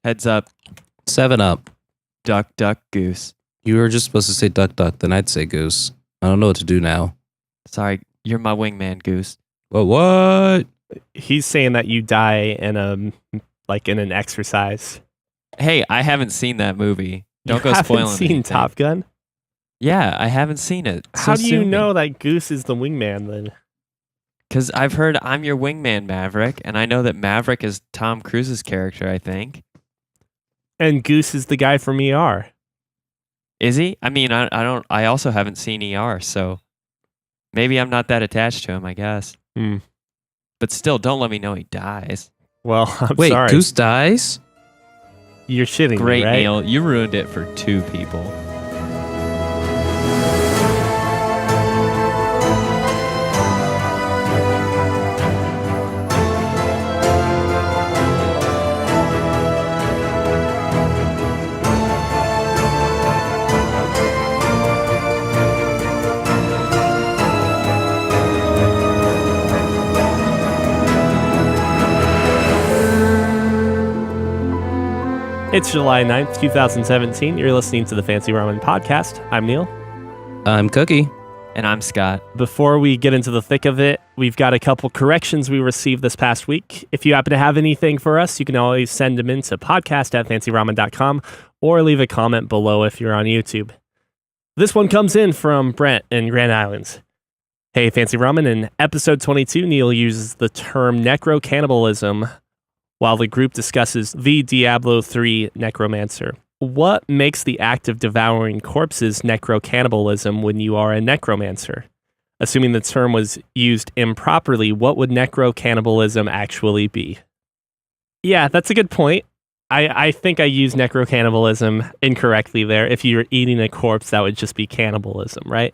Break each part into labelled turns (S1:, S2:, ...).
S1: Heads up.
S2: 7-Up.
S1: Duck, duck, goose.
S2: You were just supposed to say duck, duck, then I'd say goose. I don't know what to do now.
S1: Sorry, you're my wingman, goose.
S2: Well, what?
S3: He's saying that you die in in an exercise.
S1: Hey, I haven't seen that movie. Don't
S3: You
S1: go
S3: haven't
S1: spoiling
S3: seen
S1: anything.
S3: Top Gun?
S1: Yeah, I haven't seen it.
S3: How do you know that Goose is the wingman then?
S1: Because I've heard I'm your wingman, Maverick, and I know that Maverick is Tom Cruise's character, I think.
S3: And Goose is the guy from ER.
S1: Is he? I mean, I also haven't seen ER, so maybe I'm not that attached to him, I guess. But still, don't let me know he dies.
S3: Well, I'm
S2: Wait,
S3: sorry.
S2: Goose dies?
S3: You're shitting
S1: Great,
S3: me, right?
S1: Neil. You ruined it for 2 people.
S3: It's July 9th, 2017. You're listening to the Fancy Ramen Podcast. I'm Neil.
S2: I'm Cuki.
S1: And I'm Scott.
S3: Before we get into the thick of it, we've got a couple corrections we received this past week. If you happen to have anything for us, you can always send them in to podcast@fancyramen.com or leave a comment below if you're on YouTube. This one comes in from Brent in Grand Islands. Hey, Fancy Ramen. In episode 22, Neil uses the term Necro-Cannibalism while the group discusses the Diablo 3 necromancer. What makes the act of devouring corpses necro-cannibalism when you are a necromancer? Assuming the term was used improperly, what would necro-cannibalism actually be? Yeah, that's a good point. I think I used necro-cannibalism incorrectly there. If you're eating a corpse, that would just be cannibalism, right?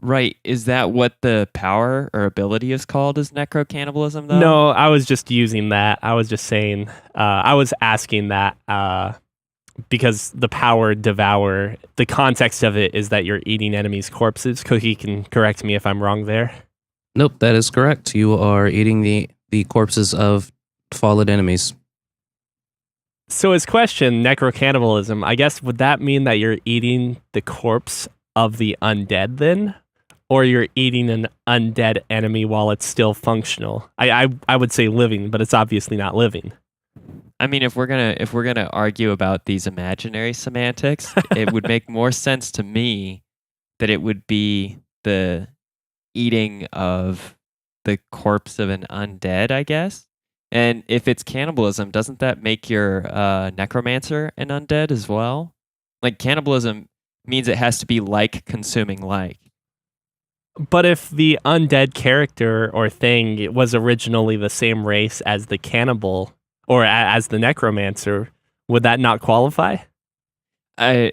S1: Right. Is that what the power or ability is called, is Necro-Cannibalism, though?
S3: No, I was just using that. I was just saying, I was asking that because the power devour, the context of it is that you're eating enemies' corpses. Cookie can correct me if I'm wrong there.
S2: Nope, that is correct. You are eating the corpses of fallen enemies.
S3: So his question, necro-cannibalism, I guess, would that mean that you're eating the corpse of the undead then? Or you're eating an undead enemy while it's still functional? I would say living, but it's obviously not living.
S1: I mean, if we're gonna argue about these imaginary semantics, it would make more sense to me that it would be the eating of the corpse of an undead, I guess. And if it's cannibalism, doesn't that make your necromancer an undead as well? Like, cannibalism means it has to be like consuming like.
S3: But if the undead character or thing was originally the same race as the cannibal or as the necromancer, would that not qualify?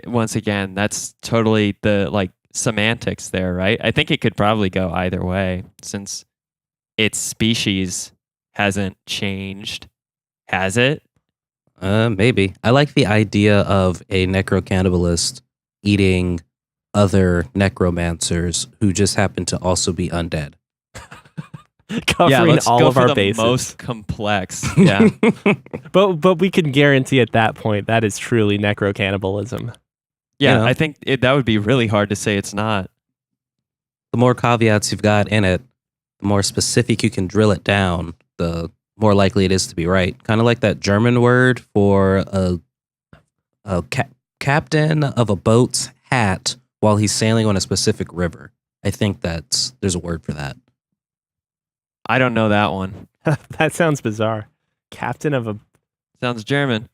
S1: Once again, that's totally the semantics there, right? I think it could probably go either way since its species hasn't changed, has it?
S2: Maybe. I like the idea of a necro-cannibalist eating other necromancers who just happen to also be undead.
S3: Covering
S1: let's
S3: all
S1: go
S3: of
S1: for
S3: our
S1: the
S3: bases.
S1: most complex. Yeah.
S3: But we can guarantee at that point that is truly necro-cannibalism.
S1: Yeah,
S2: Yeah.
S1: I think that would be really hard to say it's not.
S2: The more caveats you've got in it, the more specific you can drill it down, the more likely it is to be right. Kind of like that German word for a captain of a boat's hat while he's sailing on a specific river. I think there's a word for that.
S1: I don't know that one.
S3: That sounds bizarre. Captain of a...
S1: Sounds German.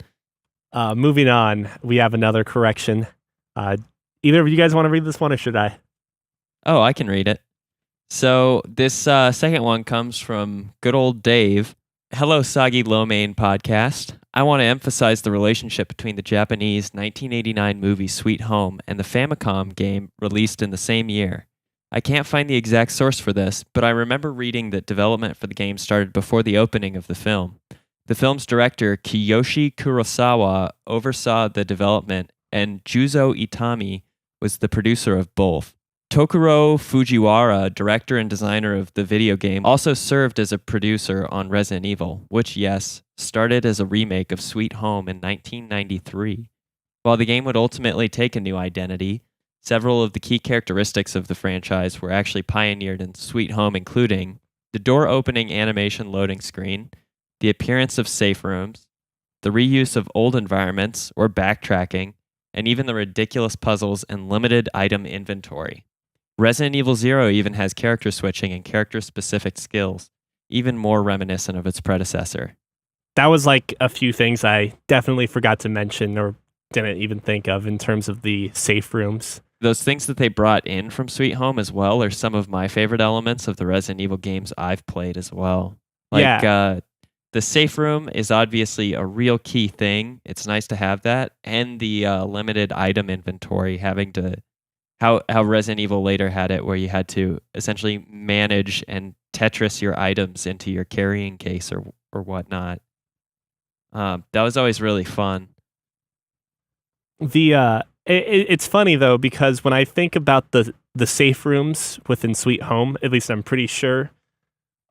S3: Moving on, we have another correction. Either of you guys want to read this one or should I?
S1: Oh, I can read it. So this second one comes from good old Dave. Hello, Soggy Lo Mein podcast. I want to emphasize the relationship between the Japanese 1989 movie Sweet Home and the Famicom game released in the same year. I can't find the exact source for this, but I remember reading that development for the game started before the opening of the film. The film's director, Kiyoshi Kurosawa, oversaw the development, and Juzo Itami was the producer of both. Tokuro Fujiwara, director and designer of the video game, also served as a producer on Resident Evil, which, yes, started as a remake of Sweet Home in 1993. While the game would ultimately take a new identity, several of the key characteristics of the franchise were actually pioneered in Sweet Home, including the door-opening animation loading screen, the appearance of safe rooms, the reuse of old environments or backtracking, and even the ridiculous puzzles and limited item inventory. Resident Evil Zero even has character switching and character-specific skills, even more reminiscent of its predecessor.
S3: That was like a few things I definitely forgot to mention or didn't even think of in terms of the safe rooms.
S1: Those things that they brought in from Sweet Home as well are some of my favorite elements of the Resident Evil games I've played as well. The safe room is obviously a real key thing. It's nice to have that. And the limited item inventory, how Resident Evil later had it, where you had to essentially manage and Tetris your items into your carrying case or whatnot. That was always really fun.
S3: It's funny though, because when I think about the safe rooms within Sweet Home, at least I'm pretty sure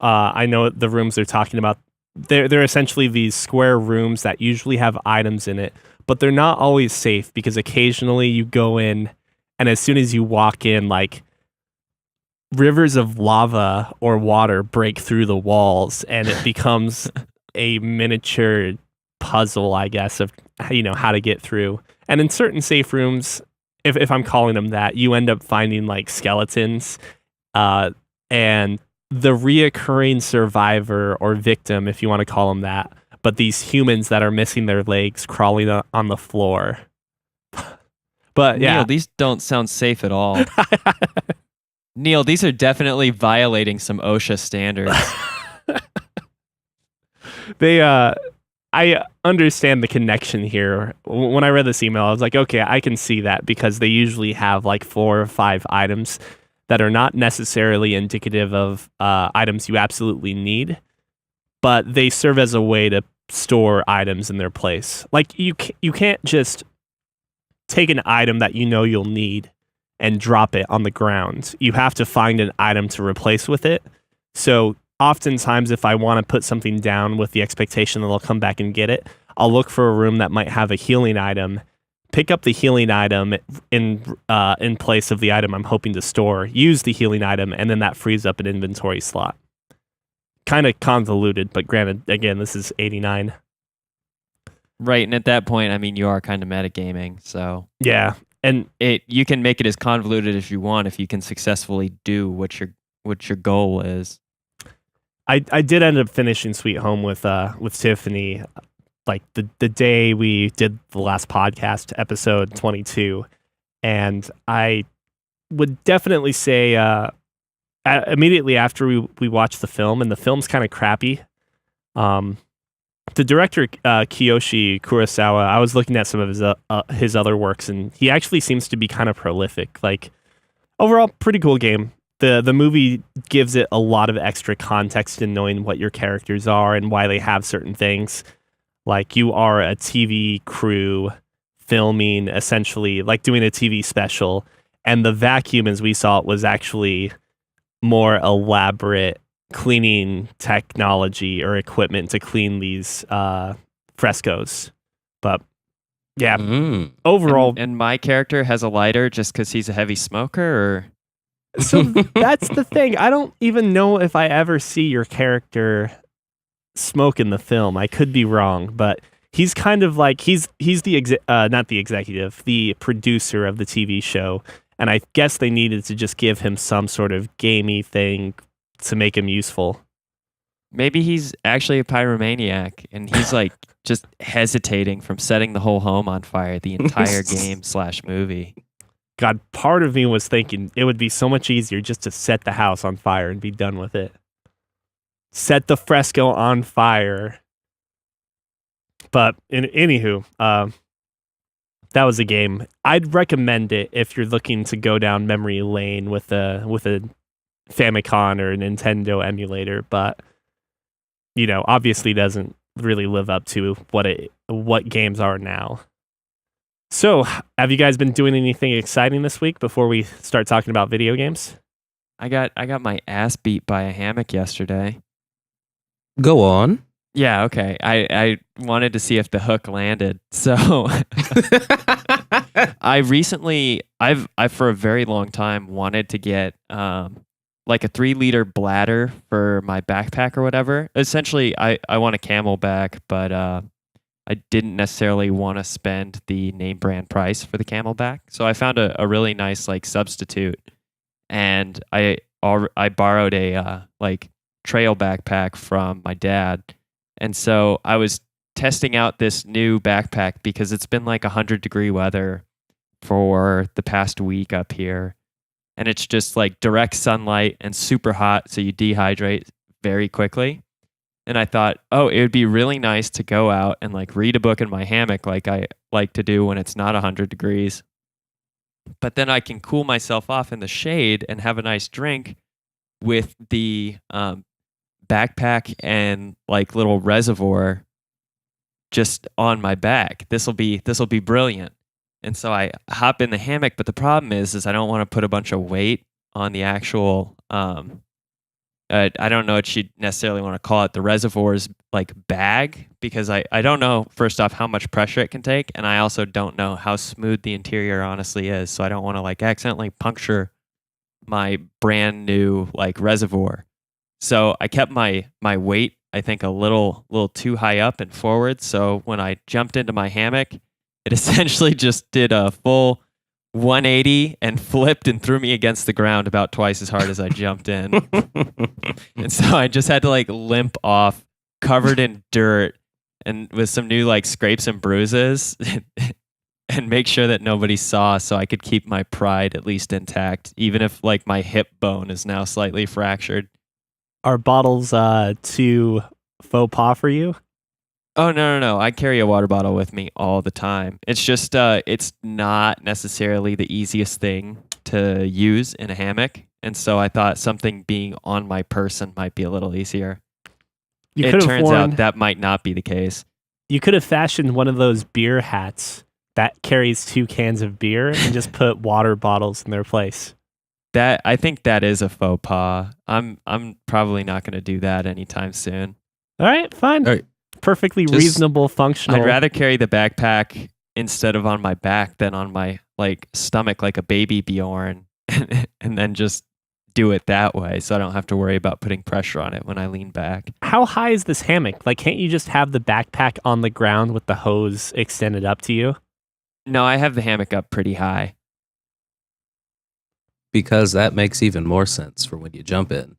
S3: I know the rooms they're talking about. They're essentially these square rooms that usually have items in it, but they're not always safe because occasionally you go in and as soon as you walk in, like rivers of lava or water break through the walls and it becomes a miniature puzzle, I guess, of how to get through. And in certain safe rooms, if I'm calling them that, you end up finding like skeletons and the reoccurring survivor or victim, if you want to call them that, but these humans that are missing their legs crawling on the floor. But yeah,
S1: Neil, these don't sound safe at all. Neil, these are definitely violating some OSHA standards.
S3: I understand the connection here. When I read this email, I was like, okay, I can see that because they usually have like 4 or 5 items that are not necessarily indicative of items you absolutely need, but they serve as a way to store items in their place. Like you can't just take an item that you know you'll need and drop it on the ground. You have to find an item to replace with it. So oftentimes, if I want to put something down with the expectation that I'll come back and get it, I'll look for a room that might have a healing item, pick up the healing item in place of the item I'm hoping to store, use the healing item, and then that frees up an inventory slot. Kind of convoluted, but granted, again, this is 89.
S1: Right, and at that point, I mean, you are kind of metagaming, so
S3: yeah, and
S1: you can make it as convoluted as you want if you can successfully do what your goal is.
S3: I did end up finishing Sweet Home with Tiffany, like the day we did the last podcast, episode 22, and I would definitely say immediately after we watched the film, and the film's kind of crappy. The director Kiyoshi Kurosawa, I was looking at some of his other works, and he actually seems to be kind of prolific. Like overall, pretty cool game. The movie gives it a lot of extra context in knowing what your characters are and why they have certain things. Like you are a TV crew filming, essentially like doing a TV special, and the vacuum as we saw it was actually more elaborate cleaning technology or equipment to clean these frescoes. But yeah, overall.
S1: And my character has a lighter just because he's a heavy smoker, or...
S3: So that's the thing. I don't even know if I ever see your character smoke in the film. I could be wrong, but he's kind of like he's the not the executive, the producer of the TV show, and I guess they needed to just give him some sort of gamey thing to make him useful.
S1: Maybe he's actually a pyromaniac and he's like just hesitating from setting the whole home on fire the entire game/movie.
S3: God, part of me was thinking it would be so much easier just to set the house on fire and be done with it. Set the fresco on fire. But anywho, that was a game. I'd recommend it if you're looking to go down memory lane with a Famicom or a Nintendo emulator, but obviously doesn't really live up to what games are now. So, have you guys been doing anything exciting this week before we start talking about video games?
S1: I got my ass beat by a hammock yesterday.
S2: Go on.
S1: Yeah, okay. I wanted to see if the hook landed. So I recently, I've for a very long time wanted to get like a 3-liter bladder for my backpack or whatever. Essentially, I want a Camelback, but I didn't necessarily want to spend the name brand price for the Camelback. So I found a really nice like substitute, and I borrowed a like trail backpack from my dad. And so I was testing out this new backpack because it's been like 100-degree weather for the past week up here. And it's just like direct sunlight and super hot. So you dehydrate very quickly. And I thought, oh, it would be really nice to go out and like read a book in my hammock like I like to do when it's not 100 degrees. But then I can cool myself off in the shade and have a nice drink with the backpack and like little reservoir just on my back. This'll be brilliant. And so I hop in the hammock, but the problem is I don't want to put a bunch of weight on the actual I don't know what you'd necessarily want to call it, the reservoir's like bag, because I don't know, first off, how much pressure it can take, and I also don't know how smooth the interior honestly is, so I don't want to like accidentally puncture my brand new like reservoir. So I kept my weight, I think, a little too high up and forward. So when I jumped into my hammock, it essentially just did a full 180 and flipped and threw me against the ground about twice as hard as I jumped in. And so I just had to like limp off, covered in dirt and with some new like scrapes and bruises, and make sure that nobody saw, so I could keep my pride at least intact, even if like my hip bone is now slightly fractured.
S3: Are bottles too faux pas for you?
S1: Oh, no. I carry a water bottle with me all the time. It's just, it's not necessarily the easiest thing to use in a hammock. And so I thought something being on my person might be a little easier. It turns out that might not be the case.
S3: You could have fashioned one of those beer hats that carries 2 cans of beer and just put water bottles in their place.
S1: I think that is a faux pas. I'm probably not going to do that anytime soon.
S3: All right, fine. All right. Perfectly reasonable, functional.
S1: I'd rather carry the backpack instead of on my back than on my like stomach like a baby Bjorn, and then just do it that way, so I don't have to worry about putting pressure on it when I lean back.
S3: How high is this hammock? Like, can't you just have the backpack on the ground with the hose extended up to you?
S1: No, I have the hammock up pretty high.
S2: Because that makes even more sense for when you jump in.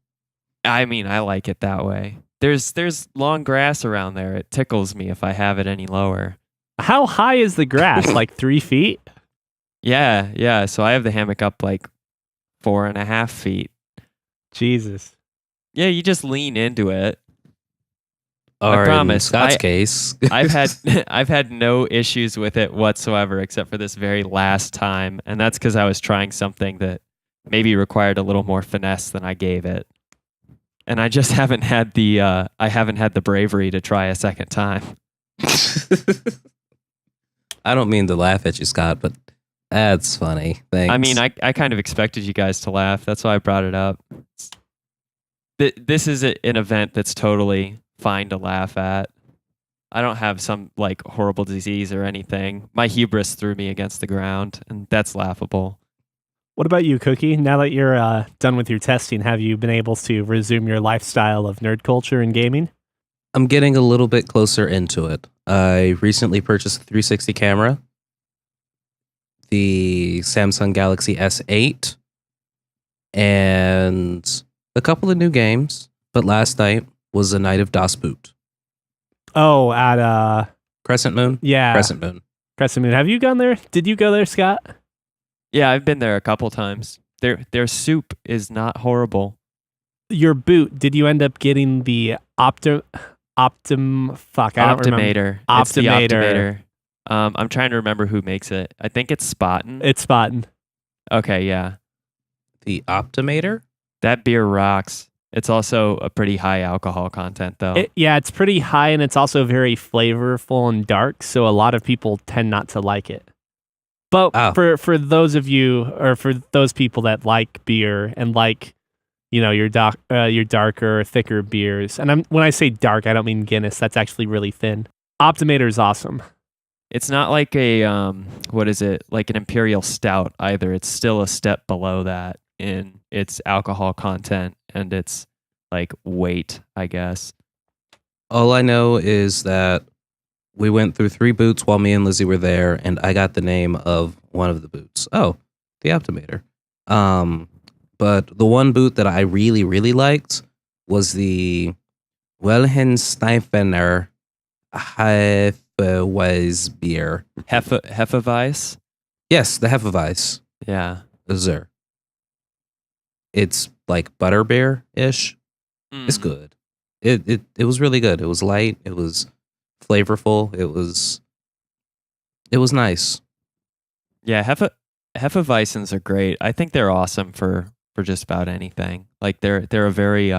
S1: I mean, I like it that way. There's long grass around there. It tickles me if I have it any lower.
S3: How high is the grass? Like 3 feet?
S1: Yeah. So I have the hammock up like 4.5 feet.
S3: Jesus.
S1: Yeah, you just lean into it.
S2: Or
S1: I promise.
S2: In Scott's case,
S1: I've had no issues with it whatsoever, except for this very last time, and that's because I was trying something that maybe required a little more finesse than I gave it, and I just haven't had the bravery to try a second time.
S2: I don't mean to laugh at you, Scott, but that's funny. Thanks.
S1: I mean, I kind of expected you guys to laugh. That's why I brought it up. This is an event that's totally fine to laugh at. I don't have some like horrible disease or anything. My hubris threw me against the ground, and that's laughable.
S3: What about you, Cuki? Now that you're done with your testing, have you been able to resume your lifestyle of nerd culture and gaming?
S2: I'm getting a little bit closer into it. I recently purchased a 360 camera, the Samsung Galaxy S8, and a couple of new games. But last night was a night of Das Boot.
S3: Oh, at
S2: Crescent Moon?
S3: Yeah.
S2: Crescent Moon.
S3: Crescent Moon. Have you gone there? Did you go there, Scott?
S1: Yeah, I've been there a couple times. Their soup is not horrible.
S3: Your boot, did you end up getting the Optimator.
S1: It's the Optimator. I'm trying to remember who makes it. I think it's Spaten.
S3: It's Spaten.
S1: Okay, yeah.
S2: The Optimator?
S1: That beer rocks. It's also a pretty high alcohol content, though.
S3: It's pretty high, and it's also very flavorful and dark, so a lot of people tend not to like it. But for those of you, or for those people that like beer and like, your darker, thicker beers. And when I say dark, I don't mean Guinness. That's actually really thin. Optimator is awesome.
S1: It's not like a what is it? Like an imperial stout either. It's still a step below that in its alcohol content and its like weight, I guess.
S2: All I know is that we went through 3 boots while me and Lizzie were there, and I got the name of one of the boots. Oh, the Optimator. But the one boot that I really, really liked was the Welhensteiner Hefeweiss beer.
S1: Hefeweiss?
S2: Yes, the Hefeweiss.
S1: Yeah.
S2: Sir. It's like butter beer-ish. It's good. It was really good. It was light. It was flavorful. It was nice.
S1: Yeah, Hefeweizens are great. I think they're awesome for just about anything. Like they're a very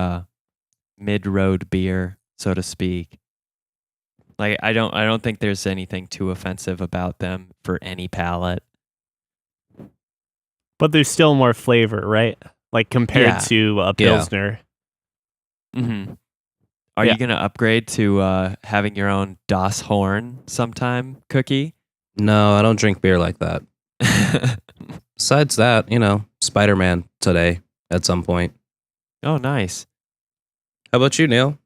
S1: mid-road beer, so to speak. Like I don't think there's anything too offensive about them for any palate.
S3: But there's still more flavor, right? Like compared to a Pilsner.
S1: Mm-hmm. Are you going to upgrade to having your own Das Horn sometime, Cookie?
S2: No, I don't drink beer like that. Besides that, Spider-Man today at some point.
S1: Oh, nice.
S2: How about you, Neil?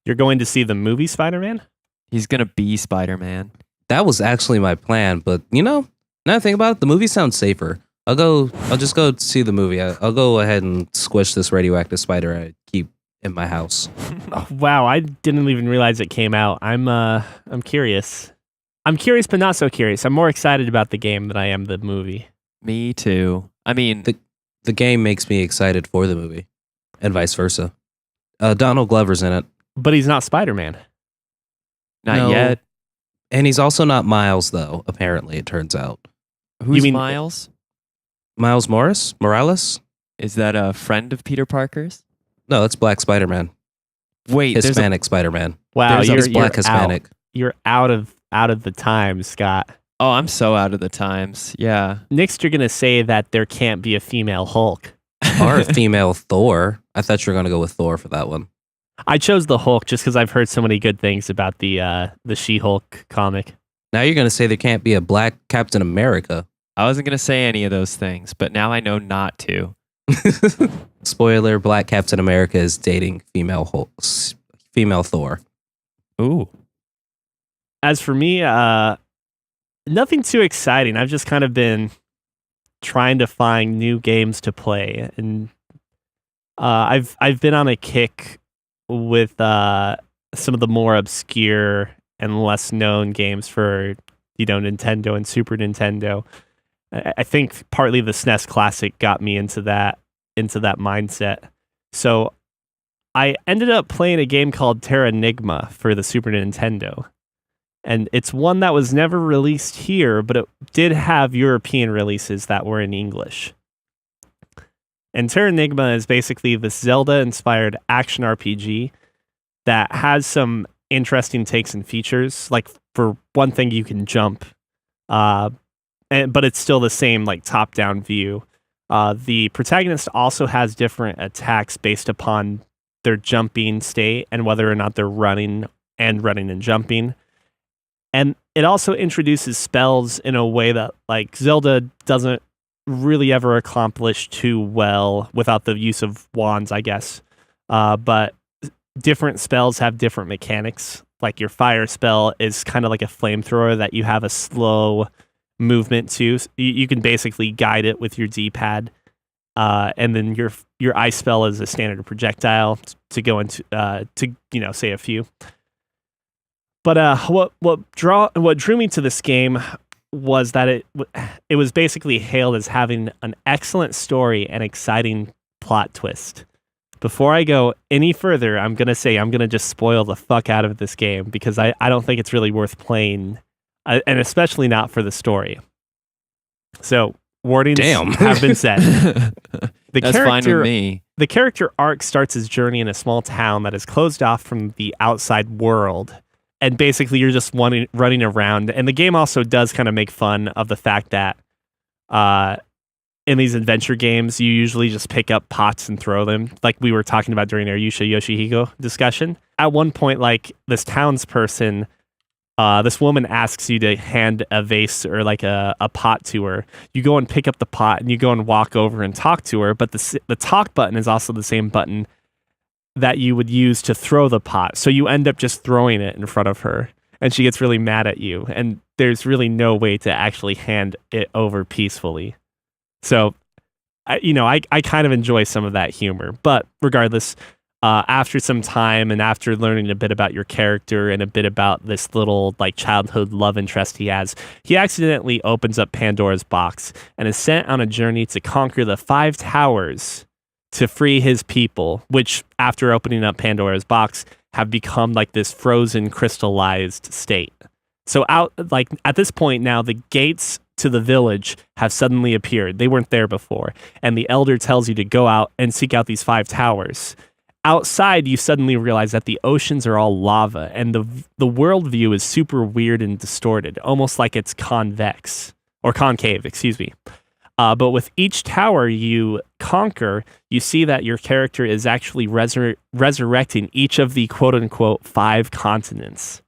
S3: You're going to see the movie Spider-Man?
S1: He's going to be Spider-Man.
S2: That was actually my plan, but now I think about it, the movie sounds safer. I'll just go see the movie. I'll go ahead and squish this radioactive spider I keep in my house.
S3: Oh, wow, I didn't even realize it came out. I'm curious. I'm curious, but not so curious. I'm more excited about the game than I am the movie.
S1: Me too. I mean,
S2: the game makes me excited for the movie, and vice versa. Donald Glover's in it,
S3: but he's not Spider-Man.
S1: Not yet.
S2: And he's also not Miles, though. Apparently, it turns out.
S1: Who's Miles?
S2: Miles Morales?
S1: Is that a friend of Peter Parker's?
S2: No, that's Black Spider-Man.
S1: Wait,
S2: Hispanic Spider-Man.
S3: Wow,
S2: you're Black Hispanic.
S3: You're out of the times, Scott.
S1: Oh, I'm so out of the times. Yeah.
S3: Next, you're gonna say that there can't be a female Hulk
S2: or a female Thor. I thought you were gonna go with Thor for that one.
S3: I chose the Hulk just because I've heard so many good things about the She-Hulk comic.
S2: Now you're gonna say there can't be a Black Captain America.
S1: I wasn't gonna say any of those things, but now I know not to.
S2: Spoiler: Black Captain America is dating female Thor.
S1: Ooh.
S3: As for me, nothing too exciting. I've just kind of been trying to find new games to play, and I've been on a kick with some of the more obscure and less known games for Nintendo and Super Nintendo. I think partly the SNES Classic got me into that mindset. So I ended up playing a game called Terranigma for the Super Nintendo. And it's one that was never released here, but it did have European releases that were in English. And Terranigma is basically this Zelda-inspired action RPG that has some interesting takes and features. Like, for one thing, you can jump, but it's still the same top-down view. The protagonist also has different attacks based upon their jumping state and whether or not they're running and jumping. And it also introduces spells in a way that Zelda doesn't really ever accomplish too well without the use of wands, I guess. But different spells have different mechanics. Like your fire spell is kind of like a flamethrower that you have a slow movement to. You can basically guide it with your D-pad. And then your ice spell is a standard projectile to go into say a few. But what drew me to this game was that it was basically hailed as having an excellent story and exciting plot twist. Before I go any further, I'm going to just spoil the fuck out of this game because I don't think it's really worth playing, and especially not for the story. So, warnings have been set.
S1: That's fine with me.
S3: The character arc starts his journey in a small town that is closed off from the outside world. And basically, you're just running around. And the game also does kind of make fun of the fact that in these adventure games, you usually just pick up pots and throw them, like we were talking about during our Yusha Yoshihiko discussion. At one point, like this townsperson, this woman asks you to hand a vase or like a pot to her. You go and pick up the pot and you go and walk over and talk to her, but the talk button is also the same button that you would use to throw the pot. So you end up just throwing it in front of her and she gets really mad at you. And there's really no way to actually hand it over peacefully. So, I kind of enjoy some of that humor. But regardless, after some time and after learning a bit about your character and a bit about this little like childhood love interest he has, he accidentally opens up Pandora's box and is sent on a journey to conquer the 5 towers to free his people, which after opening up Pandora's box have become like this frozen crystallized state. So at this point now, the gates to the village have suddenly appeared. They weren't there before. And the elder tells you to go out and seek out these 5 towers. Outside, you suddenly realize that the oceans are all lava and the world view is super weird and distorted, almost like it's concave, excuse me. But with each tower you conquer, you see that your character is actually resurrecting each of the quote-unquote 5 continents.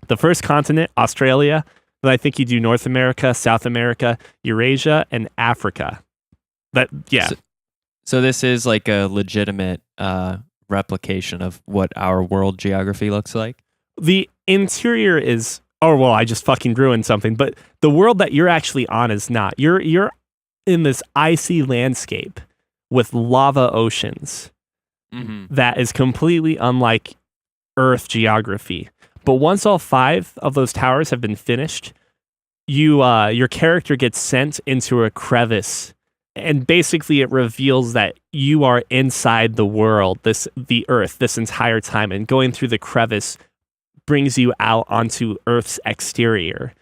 S3: The first continent, Australia. Then I think you do North America, South America, Eurasia, and Africa.
S1: So this is like a legitimate replication of what our world geography looks like?
S3: The interior is... Oh, well, I just fucking ruined something. But the world that you're actually on is not. You're in this icy landscape with lava oceans that is completely unlike Earth geography. But once all 5 of those towers have been finished, your character gets sent into a crevice, and basically it reveals that you are inside the world, the Earth, this entire time, and going through the crevice brings you out onto Earth's exterior.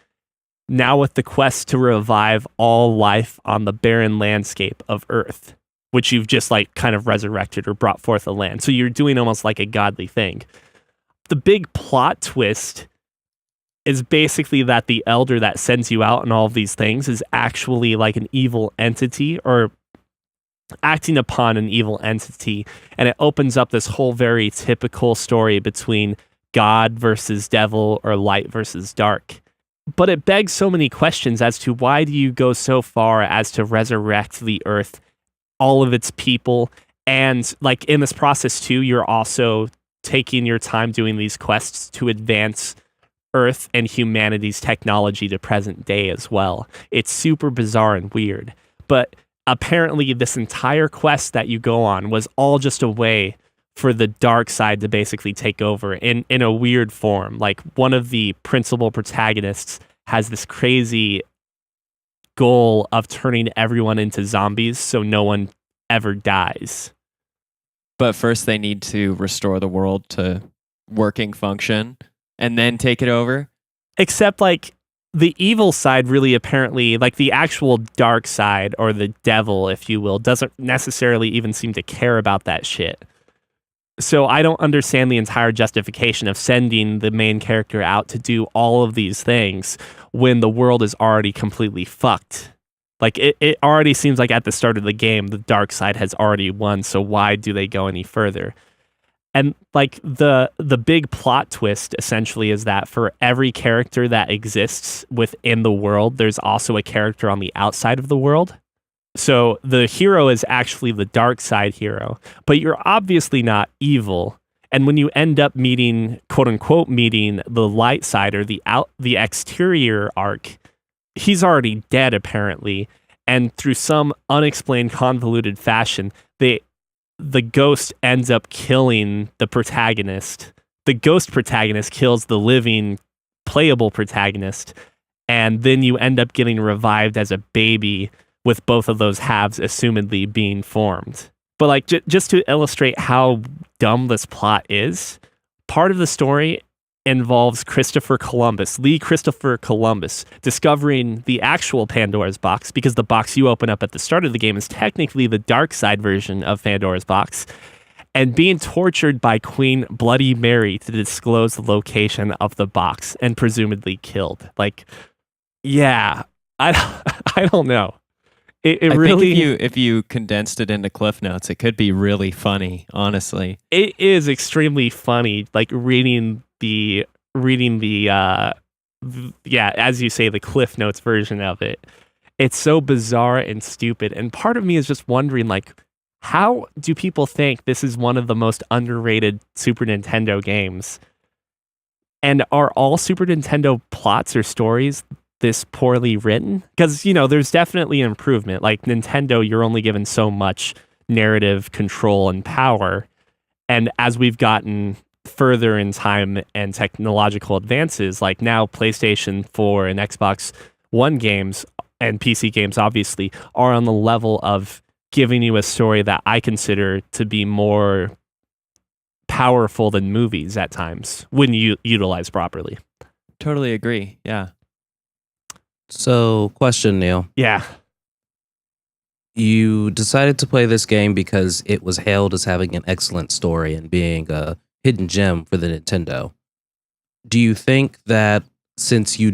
S3: Now with the quest to revive all life on the barren landscape of Earth, which you've just like kind of resurrected or brought forth a land. So you're doing almost like a godly thing. The big plot twist is basically that the elder that sends you out and all of these things is actually like an evil entity or acting upon an evil entity. And it opens up this whole very typical story between God versus devil or light versus dark. But it begs so many questions as to why do you go so far as to resurrect the earth, all of its people, and like in this process too, you're also taking your time doing these quests to advance Earth and humanity's technology to present day as well. It's super bizarre and weird. But apparently this entire quest that you go on was all just a way for the dark side to basically take over in a weird form. Like one of the principal protagonists has this crazy goal of turning everyone into zombies so no one ever dies.
S1: But first they need to restore the world to working function and then take it over.
S3: Except like the evil side really apparently, like the actual dark side or the devil, if you will, doesn't necessarily even seem to care about that shit. So I don't understand the entire justification of sending the main character out to do all of these things when the world is already completely fucked. Like it already seems like at the start of the game, the dark side has already won. So why do they go any further? And like the big plot twist essentially is that for every character that exists within the world, there's also a character on the outside of the world. So the hero is actually the dark side hero, but you're obviously not evil. And when you end up meeting, quote unquote, meeting the light side or the exterior arc, he's already dead apparently. And through some unexplained convoluted fashion, the ghost ends up killing the protagonist. The ghost protagonist kills the living playable protagonist. And then you end up getting revived as a baby with both of those halves assumedly being formed. But like just to illustrate how dumb this plot is, part of the story involves Lee Christopher Columbus, discovering the actual Pandora's box, because the box you open up at the start of the game is technically the dark side version of Pandora's box, and being tortured by Queen Bloody Mary to disclose the location of the box and presumably killed. Like, yeah, I don't know. It
S1: I
S3: really,
S1: think if you condensed it into Cliff Notes, it could be really funny, honestly.
S3: it is extremely funny. Like reading the yeah, as you say, the Cliff Notes version of it. It's so bizarre and stupid. And part of me is just wondering, like, how do people think this is one of the most underrated Super Nintendo games? And are all Super Nintendo plots or stories this poorly written? Because, there's definitely an improvement. Like Nintendo, you're only given so much narrative control and power. And as we've gotten further in time and technological advances, like now PlayStation 4 and Xbox One games and PC games, obviously, are on the level of giving you a story that I consider to be more powerful than movies at times when you utilize properly.
S1: Totally agree. Yeah.
S2: So, question, Neil.
S3: Yeah.
S2: You decided to play this game because it was hailed as having an excellent story and being a hidden gem for the Nintendo. Do you think that since you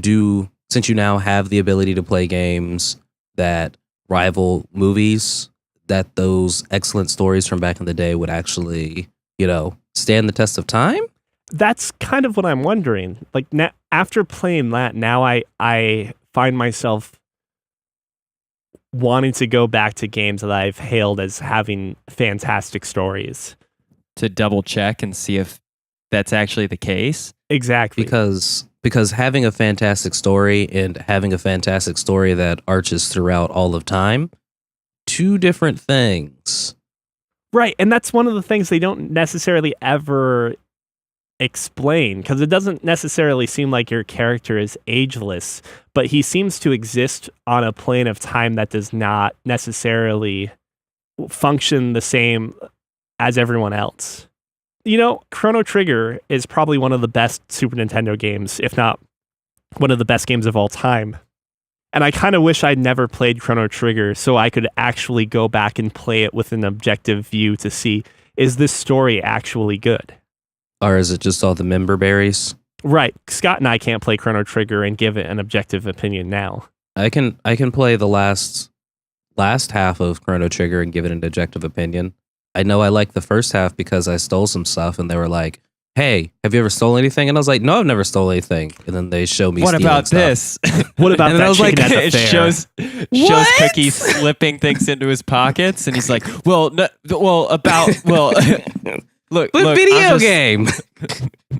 S2: now have the ability to play games that rival movies, that those excellent stories from back in the day would actually, stand the test of time?
S3: That's kind of what I'm wondering. Like after playing that, now I find myself wanting to go back to games that I've hailed as having fantastic stories.
S1: To double check and see if that's actually the case.
S3: Exactly.
S2: Because having a fantastic story and having a fantastic story that arches throughout all of time, two different things.
S3: Right, and that's one of the things they don't necessarily ever explain, because it doesn't necessarily seem like your character is ageless, but he seems to exist on a plane of time that does not necessarily function the same as everyone else. Chrono Trigger is probably one of the best Super Nintendo games, if not one of the best games of all time. And I kind of wish I'd never played Chrono Trigger so I could actually go back and play it with an objective view to see, is this story actually good?
S2: Or is it just all the member berries?
S3: Right. Scott and I can't play Chrono Trigger and give it an objective opinion now.
S2: I can play the last half of Chrono Trigger and give it an objective opinion. I know I like the first half because I stole some stuff and they were like, hey, have you ever stolen anything? And I was like, no, I've never stolen anything. And then they show me
S1: What about
S2: stuff.
S1: this?
S3: What about
S1: and
S3: that
S1: I was like,
S3: chicken at the
S1: it
S3: fair?
S1: shows Cookie slipping things into his pockets, and he's like, look,
S2: Video game.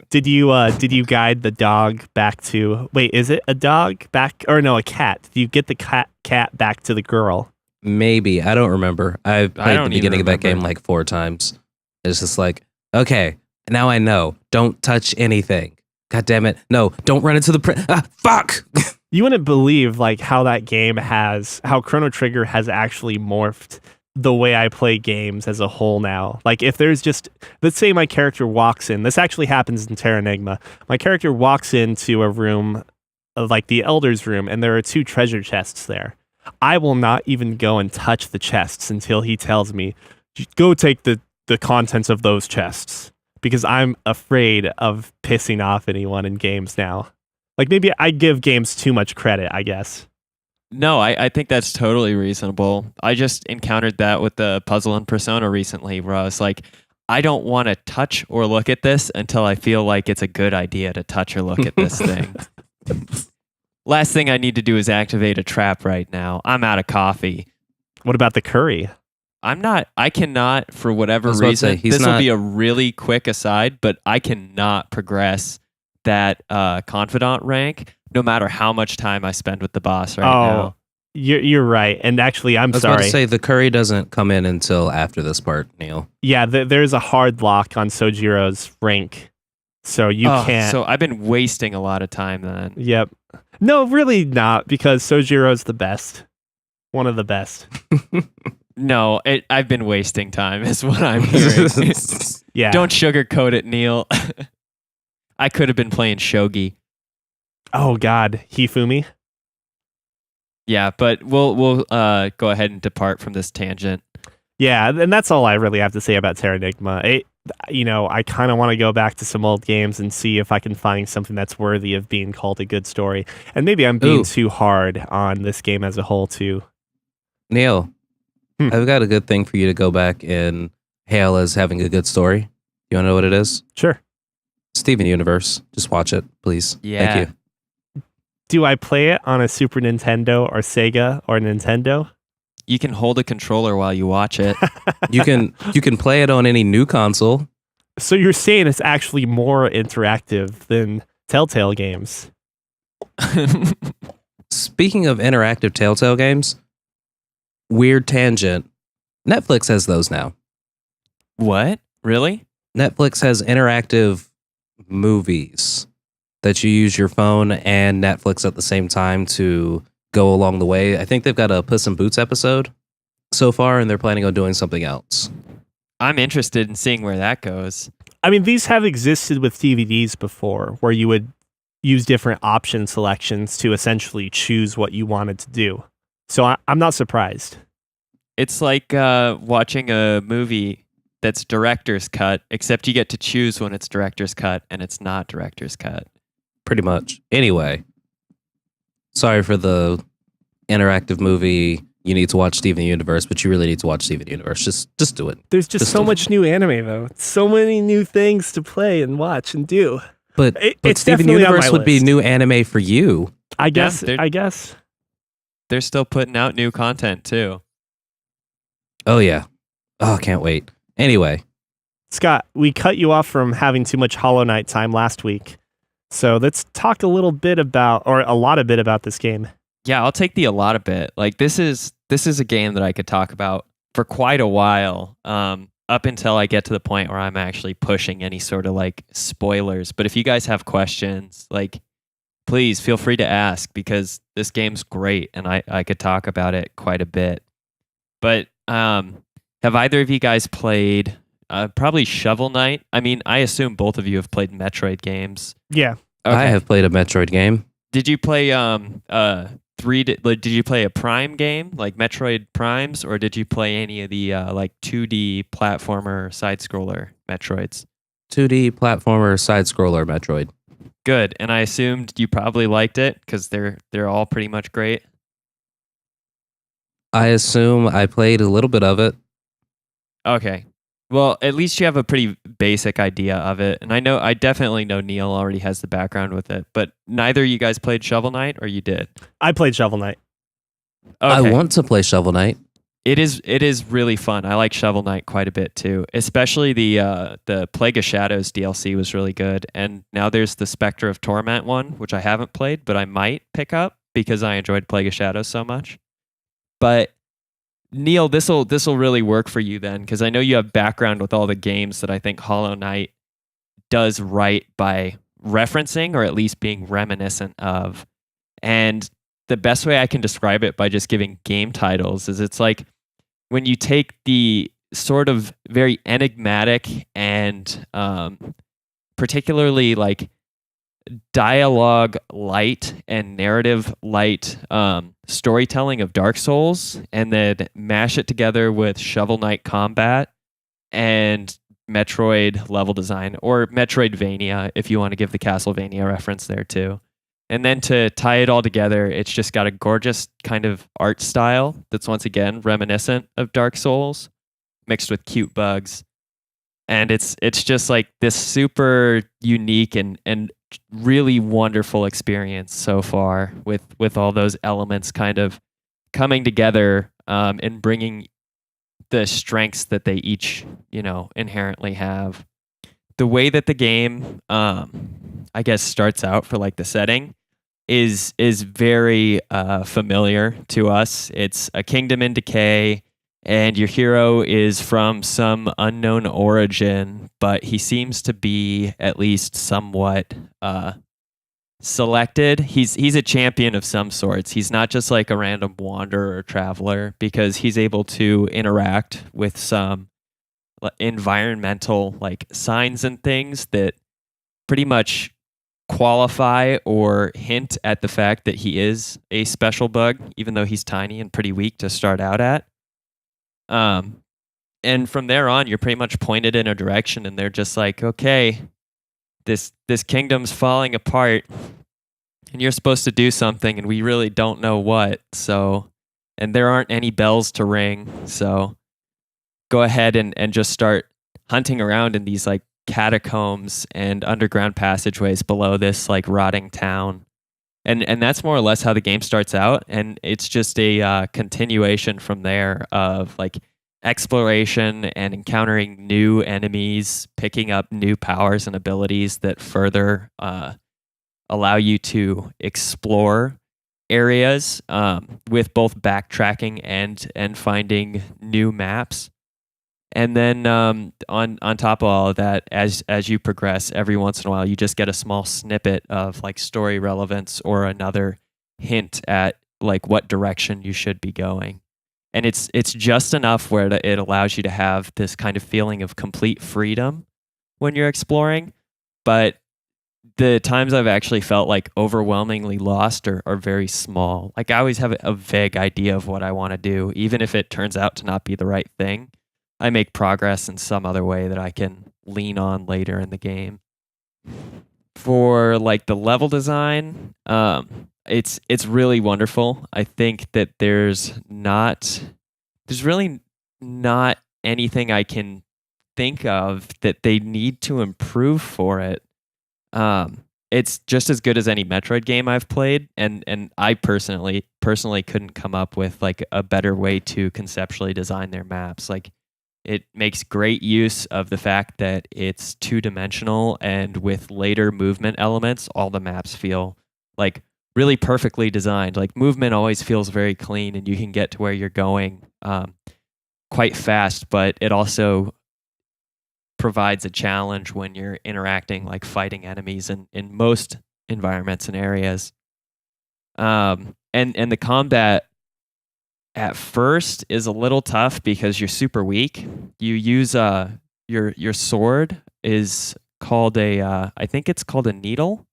S3: Did you guide the dog back to? Wait, is it a dog back or no, a cat? Did you get the cat back to the girl?
S2: Maybe. I don't remember. I've played the beginning of that game like 4 times. It's just like, okay, now I know. Don't touch anything. God damn it. No, don't run into the fuck.
S3: You wouldn't believe like how Chrono Trigger has actually morphed the way I play games as a whole now. Like if there's just, let's say my character walks in, this actually happens in Terranigma. My character walks into a room, like the Elder's room, and there are 2 treasure chests there. I will not even go and touch the chests until he tells me, go take the contents of those chests, because I'm afraid of pissing off anyone in games now. Like maybe I give games too much credit, I guess.
S1: No, I think that's totally reasonable. I just encountered that with the puzzle in Persona recently, where I was like, I don't want to touch or look at this until I feel like it's a good idea to touch or look at this thing. Last thing I need to do is activate a trap right now. I'm out of coffee.
S3: What about the curry?
S1: I cannot, for whatever reason, this will be a really quick aside, but I cannot progress that confidant rank no matter how much time I spend with the boss right now.
S3: You're right. And actually, I'm sorry.
S2: I was about to say, the curry doesn't come in until after this part, Neil.
S3: Yeah, there's a hard lock on Sojiro's rank. So you can't.
S1: So I've been wasting a lot of time then.
S3: Yep. No, really not, because Sojiro's the best. One of the best.
S1: No, I've been wasting time is what I'm hearing.
S3: Yeah.
S1: Don't sugarcoat it, Neil. I could have been playing shogi.
S3: Oh God, Hifumi.
S1: Yeah, but we'll go ahead and depart from this tangent.
S3: Yeah, and that's all I really have to say about Terranigma. I kind of want to go back to some old games and see if I can find something that's worthy of being called a good story. And maybe I'm being too hard on this game as a whole too.
S2: Neil,
S3: Hmm.
S2: I've got a good thing for you to go back and hail as having a good story. You want to know what it is?
S3: Sure.
S2: Steven Universe. Just watch it, please.
S1: Yeah.
S2: Thank you.
S3: Do I play it on a Super Nintendo or Sega or Nintendo?
S1: You can hold a controller while you watch it.
S2: You can play it on any new console.
S3: So you're saying it's actually more interactive than Telltale games?
S2: Speaking of interactive Telltale games, weird tangent. Netflix has those now.
S1: What? Really?
S2: Netflix has interactive movies that you use your phone and Netflix at the same time to go along the way. I think they've got a Puss in Boots episode so far, and they're planning on doing something else.
S1: I'm interested in seeing where that goes.
S3: I mean, these have existed with DVDs before, where you would use different option selections to essentially choose what you wanted to do. So I'm not surprised.
S1: It's like watching a movie that's director's cut, except you get to choose when it's director's cut and it's not director's cut.
S2: Pretty much. Anyway, sorry for the interactive movie. You need to watch Steven Universe, but you really need to watch Steven Universe. Just do it.
S3: There's just so much new anime, though. So many new things to play and watch and do.
S2: But
S3: It's
S2: Steven
S3: definitely on
S2: Universe
S3: my
S2: would be
S3: list.
S2: new anime for you.
S3: I guess.
S1: they're-
S3: I guess.
S1: They're still putting out new content too.
S2: Oh yeah. Oh, can't wait. Anyway,
S3: Scott, we cut you off from having too much Hollow Knight time last week. So let's talk a little bit about, or a lot of bit about this game.
S1: Yeah, I'll take the a lot of bit. Like this is a game that I could talk about for quite a while, up until I get to the point where I'm actually pushing any sort of like spoilers. But if you guys have questions, like please feel free to ask because this game's great and I could talk about it quite a bit. But have either of you guys played probably Shovel Knight? I mean, I assume both of you have played Metroid games.
S3: Yeah.
S1: Okay.
S2: I have played a Metroid game.
S1: Did you play did you play a Prime game like Metroid Primes, or did you play any of the like 2D platformer side scroller Metroids?
S2: 2D platformer side scroller Metroid.
S1: Good, and I assumed you probably liked it because they're all pretty much great.
S2: I assume I played a little bit of it.
S1: Okay, well at least you have a pretty basic idea of it, and I definitely know Neil already has the background with it, but neither of you guys played Shovel Knight, or you did?
S3: I played Shovel Knight.
S2: I
S1: Okay.
S2: want to play Shovel Knight.
S1: It is really fun. I like Shovel Knight quite a bit too. Especially the Plague of Shadows DLC was really good. And now there's the Spectre of Torment one, which I haven't played, but I might pick up because I enjoyed Plague of Shadows so much. But Neil, this'll really work for you then, because I know you have background with all the games that I think Hollow Knight does right by referencing or at least being reminiscent of. And the best way I can describe it by just giving game titles is it's like when you take the sort of very enigmatic and particularly like dialogue light and narrative light storytelling of Dark Souls and then mash it together with Shovel Knight combat and Metroid level design, or Metroidvania if you want to give the Castlevania reference there too. And then to tie it all together, it's just got a gorgeous kind of art style that's once again reminiscent of Dark Souls, mixed with cute bugs. And it's just like this super unique and really wonderful experience so far with all those elements kind of coming together and bringing the strengths that they each, inherently have. The way that the game, I guess, starts out for like the setting is very familiar to us. It's a kingdom in decay, and your hero is from some unknown origin, but he seems to be at least somewhat selected. He's a champion of some sorts. He's not just like a random wanderer or traveler, because he's able to interact with some environmental like signs and things that pretty much qualify or hint at the fact that he is a special bug, even though he's tiny and pretty weak to start out at. And from there on, you're pretty much pointed in a direction, and they're just like, okay, this kingdom's falling apart, and you're supposed to do something, and we really don't know what. So and there aren't any bells to ring. So go ahead and just start hunting around in these like catacombs and underground passageways below this like rotting town. And that's more or less how the game starts out. And it's just a continuation from there of like exploration and encountering new enemies, picking up new powers and abilities that further allow you to explore areas with both backtracking and finding new maps. And then on top of all of that, as you progress, every once in a while, you just get a small snippet of like story relevance or another hint at like what direction you should be going. And it's just enough where it allows you to have this kind of feeling of complete freedom when you're exploring. But the times I've actually felt like overwhelmingly lost are very small. Like I always have a vague idea of what I want to do, even if it turns out to not be the right thing. I make progress in some other way that I can lean on later in the game. For like the level design, it's really wonderful. I think that there's really not anything I can think of that they need to improve for it. It's just as good as any Metroid game I've played, and I personally couldn't come up with like a better way to conceptually design their maps. Like it makes great use of the fact that it's two-dimensional, and with later movement elements, all the maps feel like really perfectly designed. Like movement always feels very clean, and you can get to where you're going quite fast, but it also provides a challenge when you're interacting, like fighting enemies in most environments and areas. And the combat at first is a little tough because you're super weak. You use your sword is called I think it's called a needle.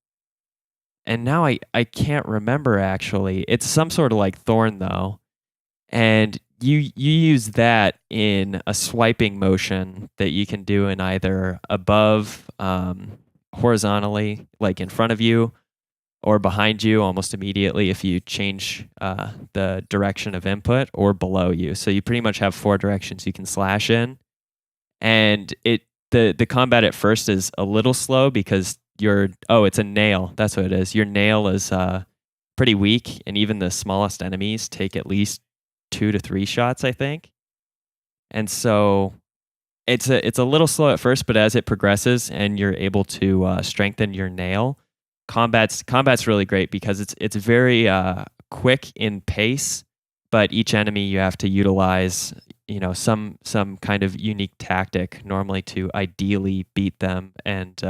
S1: And now I can't remember actually. It's some sort of like thorn though. And you use that in a swiping motion that you can do in either above, horizontally, like in front of you, or behind you almost immediately if you change the direction of input, or below you. So you pretty much have 4 directions you can slash in. And the combat at first is a little slow because it's a nail. That's what it is. Your nail is pretty weak, and even the smallest enemies take at least 2 to 3 shots, I think. And so it's a little slow at first, but as it progresses and you're able to strengthen your nail, combat's really great because it's very quick in pace, but each enemy you have to utilize some kind of unique tactic normally to ideally beat them and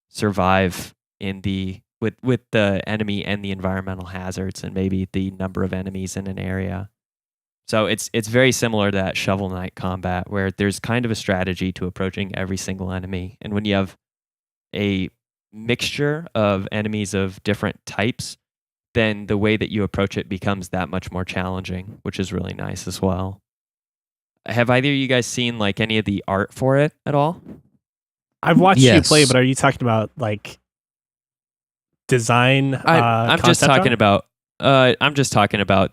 S1: survive with the enemy and the environmental hazards and maybe the number of enemies in an area. So it's very similar to that Shovel Knight combat where there's kind of a strategy to approaching every single enemy. And when you have a mixture of enemies of different types, then the way that you approach it becomes that much more challenging, which is really nice as well. Have either of you guys seen like any of the art for it at all?
S3: I've watched you
S2: Yes.
S3: play, but are you talking about like design?
S1: I'm just talking about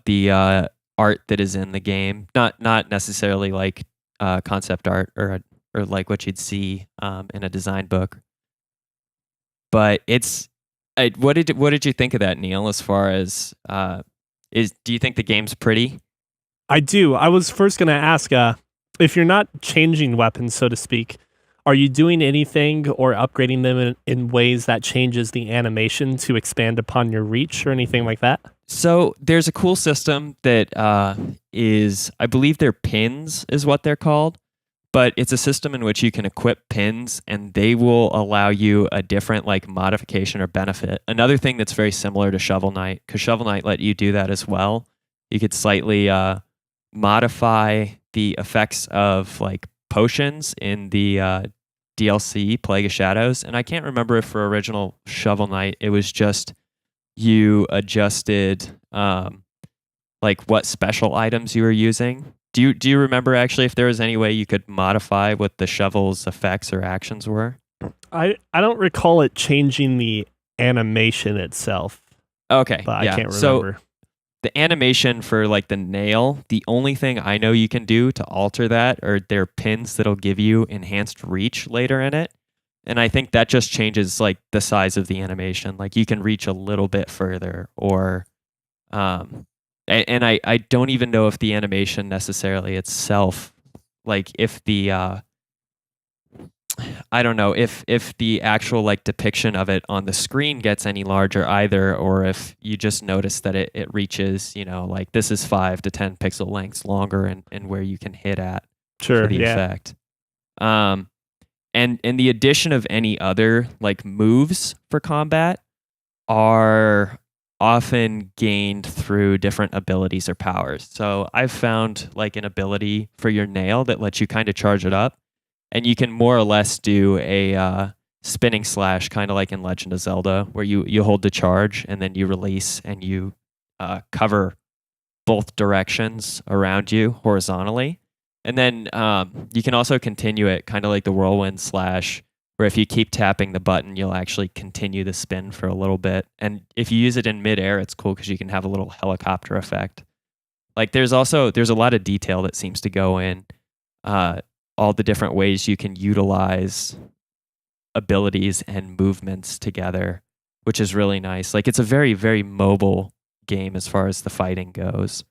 S1: the art that is in the game, not necessarily like concept art or like what you'd see in a design book. But what did you think of that, Neil? As far as do you think the game's pretty?
S3: I do. I was first going to ask if you're not changing weapons, so to speak, are you doing anything or upgrading them in ways that changes the animation to expand upon your reach or anything like that?
S1: So there's a cool system that is, I believe they're pins is what they're called, but it's a system in which you can equip pins and they will allow you a different like modification or benefit. Another thing that's very similar to Shovel Knight, because Shovel Knight let you do that as well. You could slightly modify the effects of like potions in the DLC Plague of Shadows, and I can't remember if for original Shovel Knight it was just you adjusted like what special items you were using. Do you remember actually if there was any way you could modify what the shovel's effects or actions were?
S3: I don't recall it changing the animation itself.
S1: Okay,
S3: But
S1: yeah.
S3: I can't remember.
S1: the animation for like the nail, the only thing I know you can do to alter that are there are pins that'll give you enhanced reach later in it. And I think that just changes like the size of the animation. Like you can reach a little bit further or and I don't even know if the animation necessarily itself, like if the I don't know if the actual like depiction of it on the screen gets any larger either, or if you just notice that it reaches, like this is 5 to 10 pixel lengths longer and where you can hit at
S3: Sure,
S1: for the
S3: yeah.
S1: effect. And the addition of any other like moves for combat are often gained through different abilities or powers. So I've found like an ability for your nail that lets you kind of charge it up, and you can more or less do a spinning slash, kind of like in Legend of Zelda, where you hold the charge and then you release and you cover both directions around you horizontally. And then you can also continue it kind of like the whirlwind slash, where if you keep tapping the button, you'll actually continue the spin for a little bit. And if you use it in midair, it's cool because you can have a little helicopter effect. Like there's a lot of detail that seems to go in all the different ways you can utilize abilities and movements together, which is really nice. Like it's a very, very mobile game as far as the fighting goes.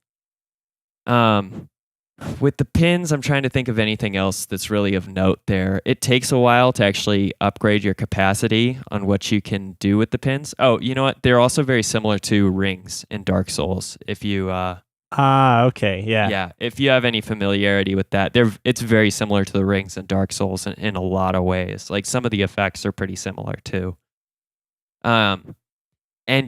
S1: With the pins, I'm trying to think of anything else that's really of note there. It takes a while to actually upgrade your capacity on what you can do with the pins. Oh, you know what? They're also very similar to rings in Dark Souls. If you
S3: okay, yeah.
S1: yeah, if you have any familiarity with that, it's very similar to the rings in Dark Souls in a lot of ways. Like some of the effects are pretty similar too. And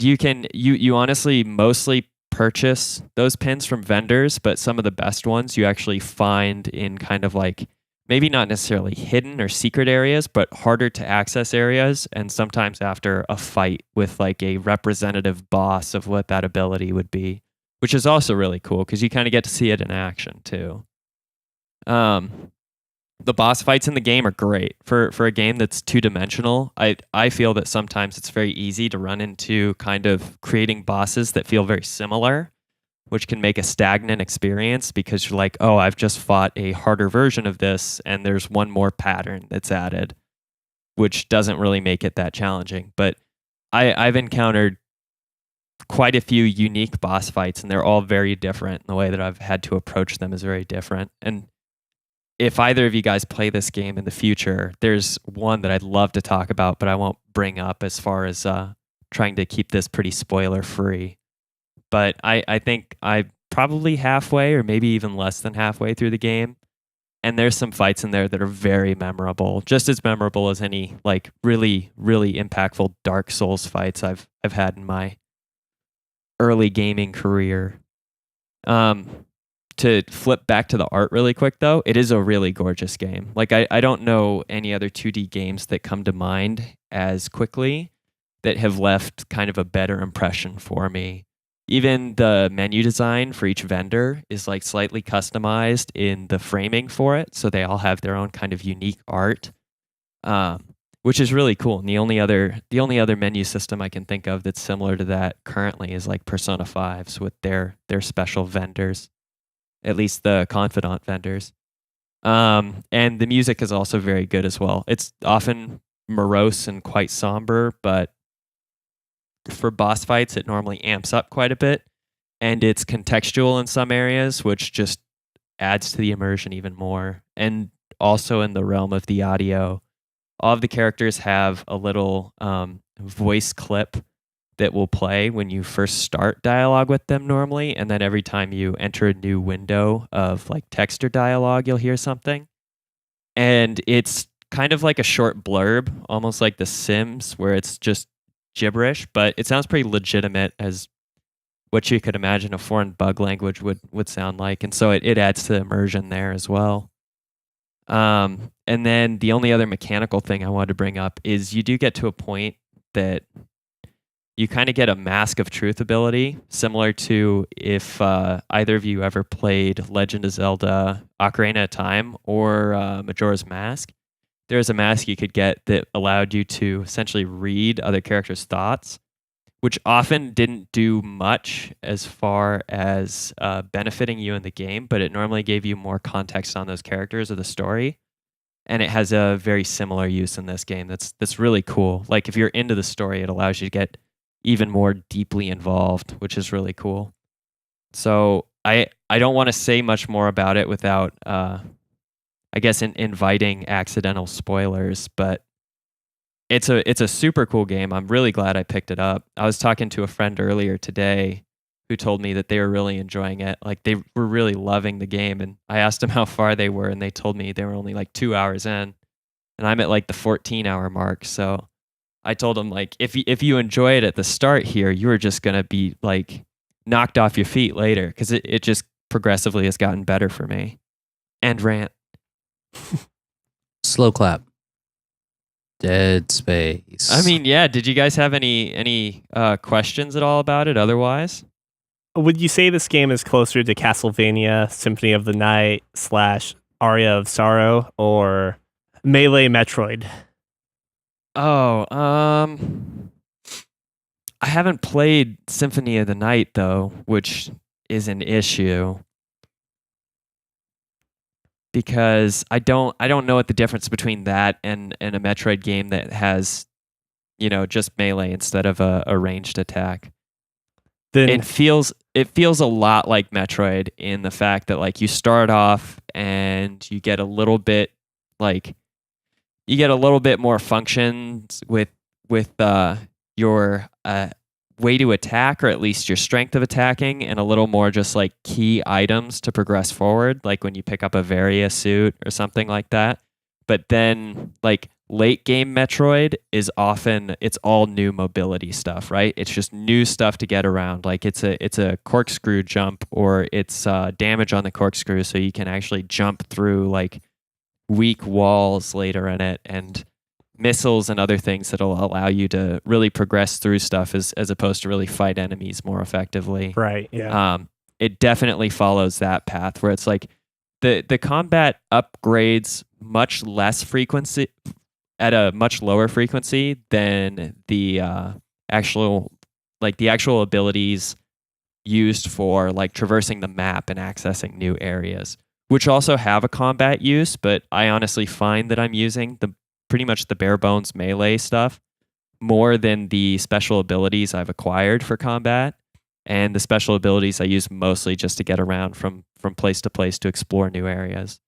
S1: you honestly mostly purchase those pins from vendors, but some of the best ones you actually find in kind of like maybe not necessarily hidden or secret areas, but harder to access areas, and sometimes after a fight with like a representative boss of what that ability would be, which is also really cool because you kind of get to see it in action too. The boss fights in the game are great for a game that's two-dimensional. I feel that sometimes it's very easy to run into kind of creating bosses that feel very similar, which can make a stagnant experience because you're like, oh, I've just fought a harder version of this and there's one more pattern that's added, which doesn't really make it that challenging. But I've encountered quite a few unique boss fights and they're all very different. The way that I've had to approach them is very different. And if either of you guys play this game in the future, there's one that I'd love to talk about, but I won't bring up as far as trying to keep this pretty spoiler free. But I think I'm probably halfway or maybe even less than halfway through the game. And there's some fights in there that are very memorable, just as memorable as any like really, really impactful Dark Souls fights I've had in my early gaming career. To flip back to the art really quick, though, it is a really gorgeous game. Like, I don't know any other 2D games that come to mind as quickly that have left kind of a better impression for me. Even the menu design for each vendor is like slightly customized in the framing for it. So they all have their own kind of unique art, which is really cool. And the only other menu system I can think of that's similar to that currently is like Persona 5s with their special vendors. At least the confidant vendors. And the music is also very good as well. It's often morose and quite somber, but for boss fights, it normally amps up quite a bit. And it's contextual in some areas, which just adds to the immersion even more. And also in the realm of the audio, all of the characters have a little voice clip that will play when you first start dialogue with them normally, and then every time you enter a new window of like text or dialogue, you'll hear something. And it's kind of like a short blurb, almost like The Sims, where it's just gibberish, but it sounds pretty legitimate as what you could imagine a foreign bug language would sound like. And so it adds to the immersion there as well. And then the only other mechanical thing I wanted to bring up is you do get to a point that you kind of get a Mask of Truth ability, similar to if either of you ever played Legend of Zelda Ocarina of Time or Majora's Mask. There's a mask you could get that allowed you to essentially read other characters' thoughts, which often didn't do much as far as benefiting you in the game, but it normally gave you more context on those characters or the story. And it has a very similar use in this game. That's really cool. Like if you're into the story, it allows you to get even more deeply involved, which is really cool. So I don't want to say much more about it without, I guess, inviting accidental spoilers. But it's a super cool game. I'm really glad I picked it up. I was talking to a friend earlier today who told me that they were really enjoying it. Like they were really loving the game. And I asked them how far they were, and they told me they were only like 2 hours in. And I'm at like the 14-hour mark. So I told them, like, if you enjoy it at the start here, you are just going to be like knocked off your feet later, because it just progressively has gotten better for me. And rant.
S2: Slow clap. Dead Space.
S1: I mean, yeah. Did you guys have any questions at all about it otherwise?
S3: Would you say this game is closer to Castlevania Symphony of the Night / Aria of Sorrow or Melee Metroid?
S1: Oh, I haven't played Symphony of the Night though, which is an issue because I don't know what the difference between that and a Metroid game that has, just melee instead of a ranged attack.
S3: Then
S1: it feels a lot like Metroid in the fact that like you start off and you get a little bit more functions with your way to attack, or at least your strength of attacking, and a little more just like key items to progress forward, like when you pick up a Varia suit or something like that. But then like late game Metroid is often, it's all new mobility stuff, right? It's just new stuff to get around. Like it's a corkscrew jump, or it's damage on the corkscrew, so you can actually jump through like weak walls later in it, and missiles and other things that'll allow you to really progress through stuff as opposed to really fight enemies more effectively.
S3: Right. Yeah.
S1: It definitely follows that path where it's like the combat upgrades much less frequency at a much lower frequency than the actual abilities used for like traversing the map and accessing new areas, which also have a combat use, but I honestly find that I'm using pretty much the bare bones melee stuff more than the special abilities I've acquired for combat. And the special abilities I use mostly just to get around from place to place to explore new areas.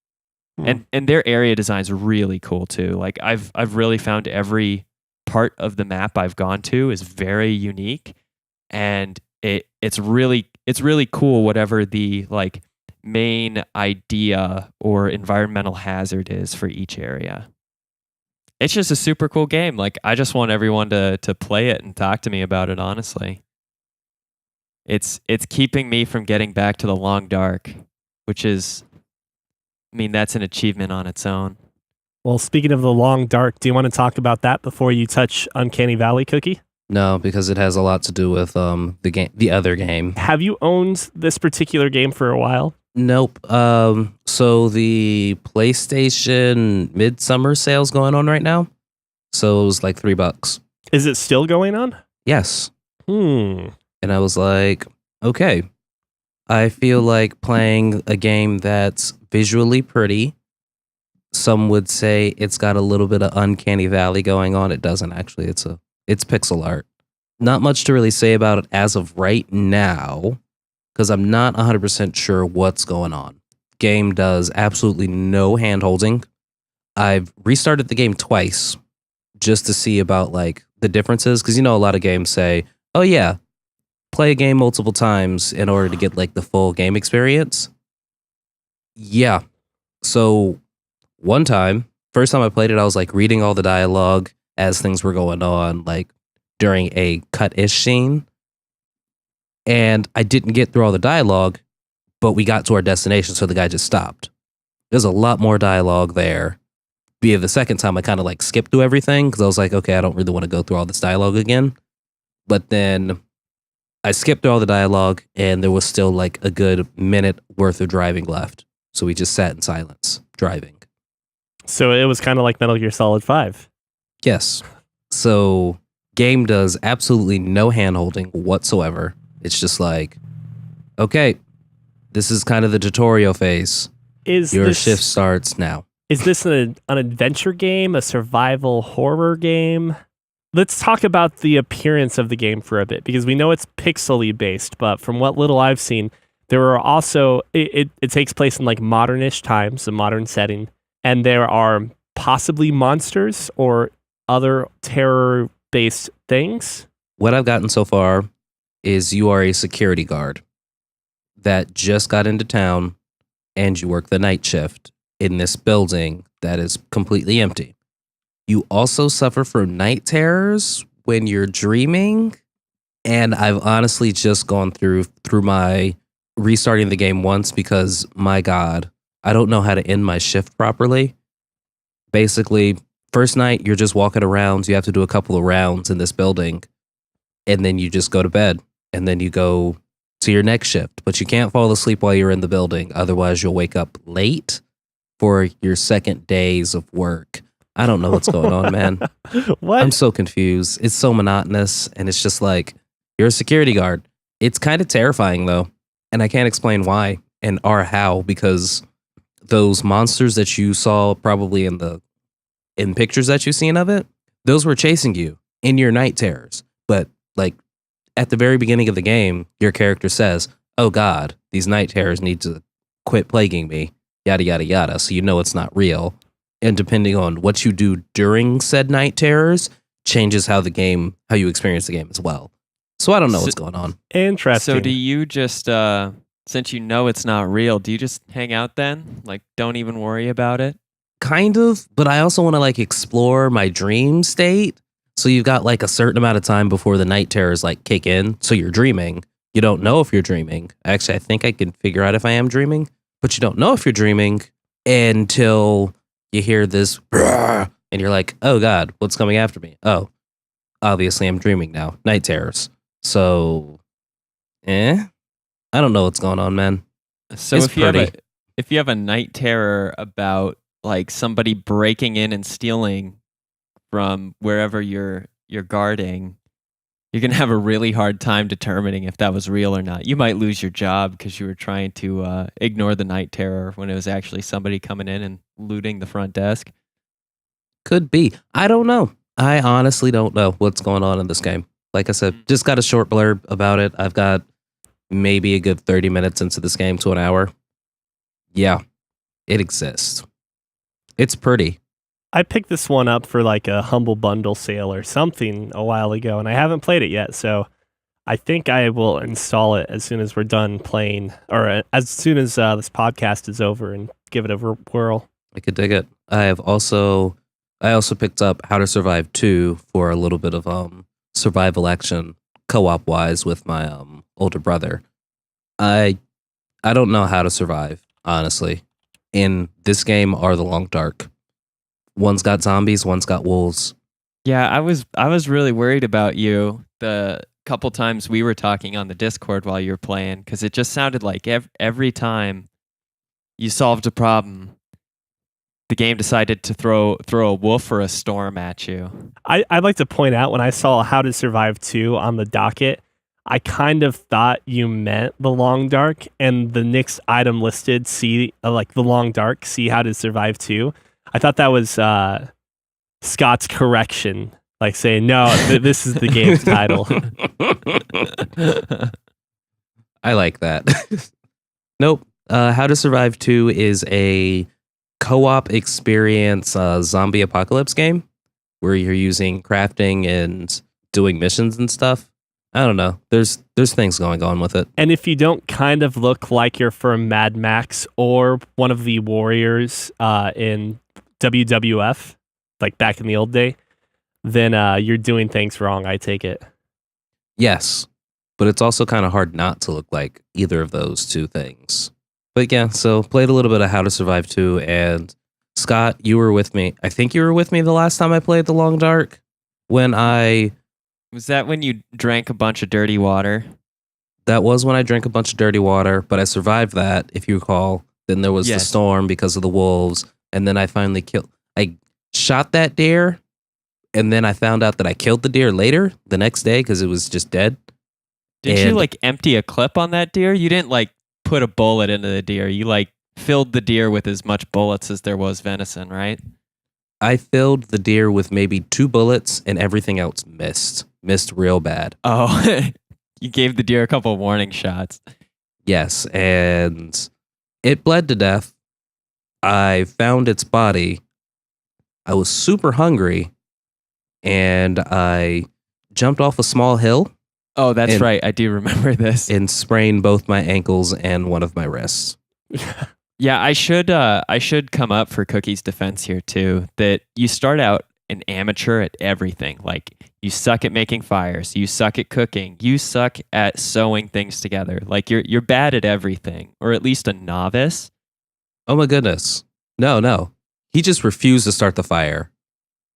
S1: And their area design's really cool too. Like I've really found every part of the map I've gone to is very unique, and it's really cool whatever the like main idea or environmental hazard is for each area. It's just a super cool game. Like I just want everyone to play it and talk to me about it, honestly. It's keeping me from getting back to the long dark, which is, I mean, that's an achievement on its own.
S3: Well, speaking of the long dark, do you want to talk about that before you touch Uncanny Valley, Cookie?
S2: No, because it has a lot to do with the other game.
S3: Have you owned this particular game for a while?
S2: Nope. So the PlayStation Midsummer sale's going on right now. So it was like $3.
S3: Is it still going on?
S2: Yes.
S3: And
S2: I was like, okay. I feel like playing a game that's visually pretty. Some would say it's got a little bit of Uncanny Valley going on. It doesn't actually. It's pixel art. Not much to really say about it as of right now, because I'm not 100% sure what's going on. Game does absolutely no hand-holding. I've restarted the game twice just to see about like the differences, because a lot of games say, oh yeah, play a game multiple times in order to get like the full game experience. Yeah. So one time, first time I played it, I was like reading all the dialogue as things were going on, like during a cut-ish scene. And I didn't get through all the dialogue, but we got to our destination, so the guy just stopped. There's a lot more dialogue there. Via the second time, I kind of like skipped through everything because I was like, okay, I don't really want to go through all this dialogue again. But then I skipped through all the dialogue, and there was still like a good minute worth of driving left. So we just sat in silence, driving.
S3: So it was kind of like Metal Gear Solid 5.
S2: Yes. So Game does absolutely no hand-holding whatsoever. It's just like, okay, this is kind of the tutorial phase. Your shift starts now.
S3: Is this an adventure game, a survival horror game? Let's talk about the appearance of the game for a bit, because we know it's pixely based, but from what little I've seen, there are also, it takes place in like modernish times, a modern setting, and there are possibly monsters or other terror-based things.
S2: What I've gotten so far is you are a security guard that just got into town and you work the night shift in this building that is completely empty. You also suffer from night terrors when you're dreaming. And I've honestly just gone through my restarting the game once because, my God, I don't know how to end my shift properly. Basically, first night, you're just walking around. You have to do a couple of rounds in this building. And then you just go to bed. And then you go to your next shift. But you can't fall asleep while you're in the building. Otherwise, you'll wake up late for your second days of work. I don't know what's going on, man.
S3: What?
S2: I'm so confused. It's so monotonous. And it's just like, you're a security guard. It's kind of terrifying, though. And I can't explain why or how, because those monsters that you saw probably in pictures that you've seen of it, those were chasing you in your night terrors. But like at the very beginning of the game, your character says, oh God, these night terrors need to quit plaguing me, yada, yada, yada. So you know it's not real. And depending on what you do during said night terrors, changes how you experience the game as well. So I don't know what's going on.
S3: Interesting.
S1: So do you just, since you know it's not real, do you just hang out then? Like, don't even worry about it?
S2: Kind of, but I also want to like explore my dream state. So you've got like a certain amount of time before the night terrors like kick in. So you're dreaming. You don't know if you're dreaming. Actually, I think I can figure out if I am dreaming, but you don't know if you're dreaming until you hear this and you're like, oh God, what's coming after me? Oh, obviously I'm dreaming now. Night terrors. So, I don't know what's going on, man.
S1: So if you have a night terror about like somebody breaking in and stealing from wherever you're guarding, you're gonna have a really hard time determining if that was real or not. You might lose your job because you were trying to ignore the night terror when it was actually somebody coming in and looting the front desk.
S2: Could be. I don't know. I honestly don't know what's going on in this game. Like I said, just got a short blurb about it. I've got maybe a good 30 minutes into this game to an hour. Yeah, it exists. It's pretty.
S3: I picked this one up for like a Humble Bundle sale or something a while ago, and I haven't played it yet. So I think I will install it as soon as we're done playing, or as soon as this podcast is over, and give it a whirl.
S2: I could dig it. I also picked up How to Survive 2 for a little bit of survival action co-op wise with my older brother. I don't know how to survive, honestly, in this game or the Long Dark. One's got zombies, one's got wolves.
S1: Yeah, I was really worried about you the couple times we were talking on the Discord while you were playing, because it just sounded like every time you solved a problem, the game decided to throw a wolf or a storm at you.
S3: I'd like to point out, when I saw How to Survive 2 on the docket, I kind of thought you meant the Long Dark, and the next item listed, like the Long Dark, see How to Survive 2. I thought that was Scott's correction, like saying, no, this is the game's title.
S2: I like that. Nope. How to Survive 2 is a co-op experience zombie apocalypse game where you're using crafting and doing missions and stuff. I don't know. There's things going on with it.
S3: And if you don't kind of look like you're from Mad Max or one of the warriors in WWF, like back in the old day, then you're doing things wrong, I take it.
S2: Yes, but it's also kind of hard not to look like either of those two things. But yeah, so played a little bit of How to Survive 2, and Scott, you were with me. I think you were with me the last time I played The Long Dark.
S1: Was that when you drank a bunch of dirty water?
S2: That was when I drank a bunch of dirty water, but I survived that, if you recall. Then there was the storm because of the wolves, and then I finally I shot that deer, And then I found out that I killed the deer later, the next day, because it was just dead.
S1: Did you
S2: And-
S1: like empty a clip on that deer? You didn't like put a bullet into the deer. You like filled the deer with as much bullets as there was venison, right?
S2: I filled the deer with maybe 2 bullets and everything else missed. Missed real bad.
S1: Oh, you gave the deer a couple warning shots.
S2: Yes, and it bled to death. I found its body. I was super hungry, and I jumped off a small hill
S1: Oh, that's
S2: And-
S1: right. I do remember this.
S2: and sprained both my ankles and one of my wrists.
S1: Yeah, I should come up for Cookie's defense here too. That you start out an amateur at everything. Like you suck at making fires, you suck at cooking, you suck at sewing things together. Like you're bad at everything, or at least a novice.
S2: Oh my goodness. No. He just refused to start the fire.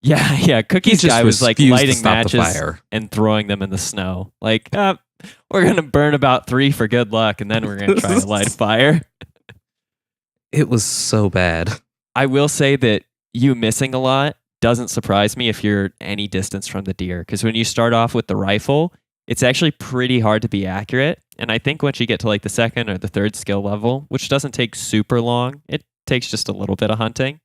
S1: Yeah. Cookie's
S2: He just
S1: guy was like
S2: refused to
S1: lighting
S2: stop the
S1: matches
S2: fire.
S1: and throwing them in the snow. Like, we're gonna burn about 3 for good luck, and then we're gonna try to light a fire.
S2: It was so bad.
S1: I will say that you missing a lot doesn't surprise me if you're any distance from the deer, because when you start off with the rifle, it's actually pretty hard to be accurate. And I think once you get to like the second or the third skill level, which doesn't take super long, it takes just a little bit of hunting,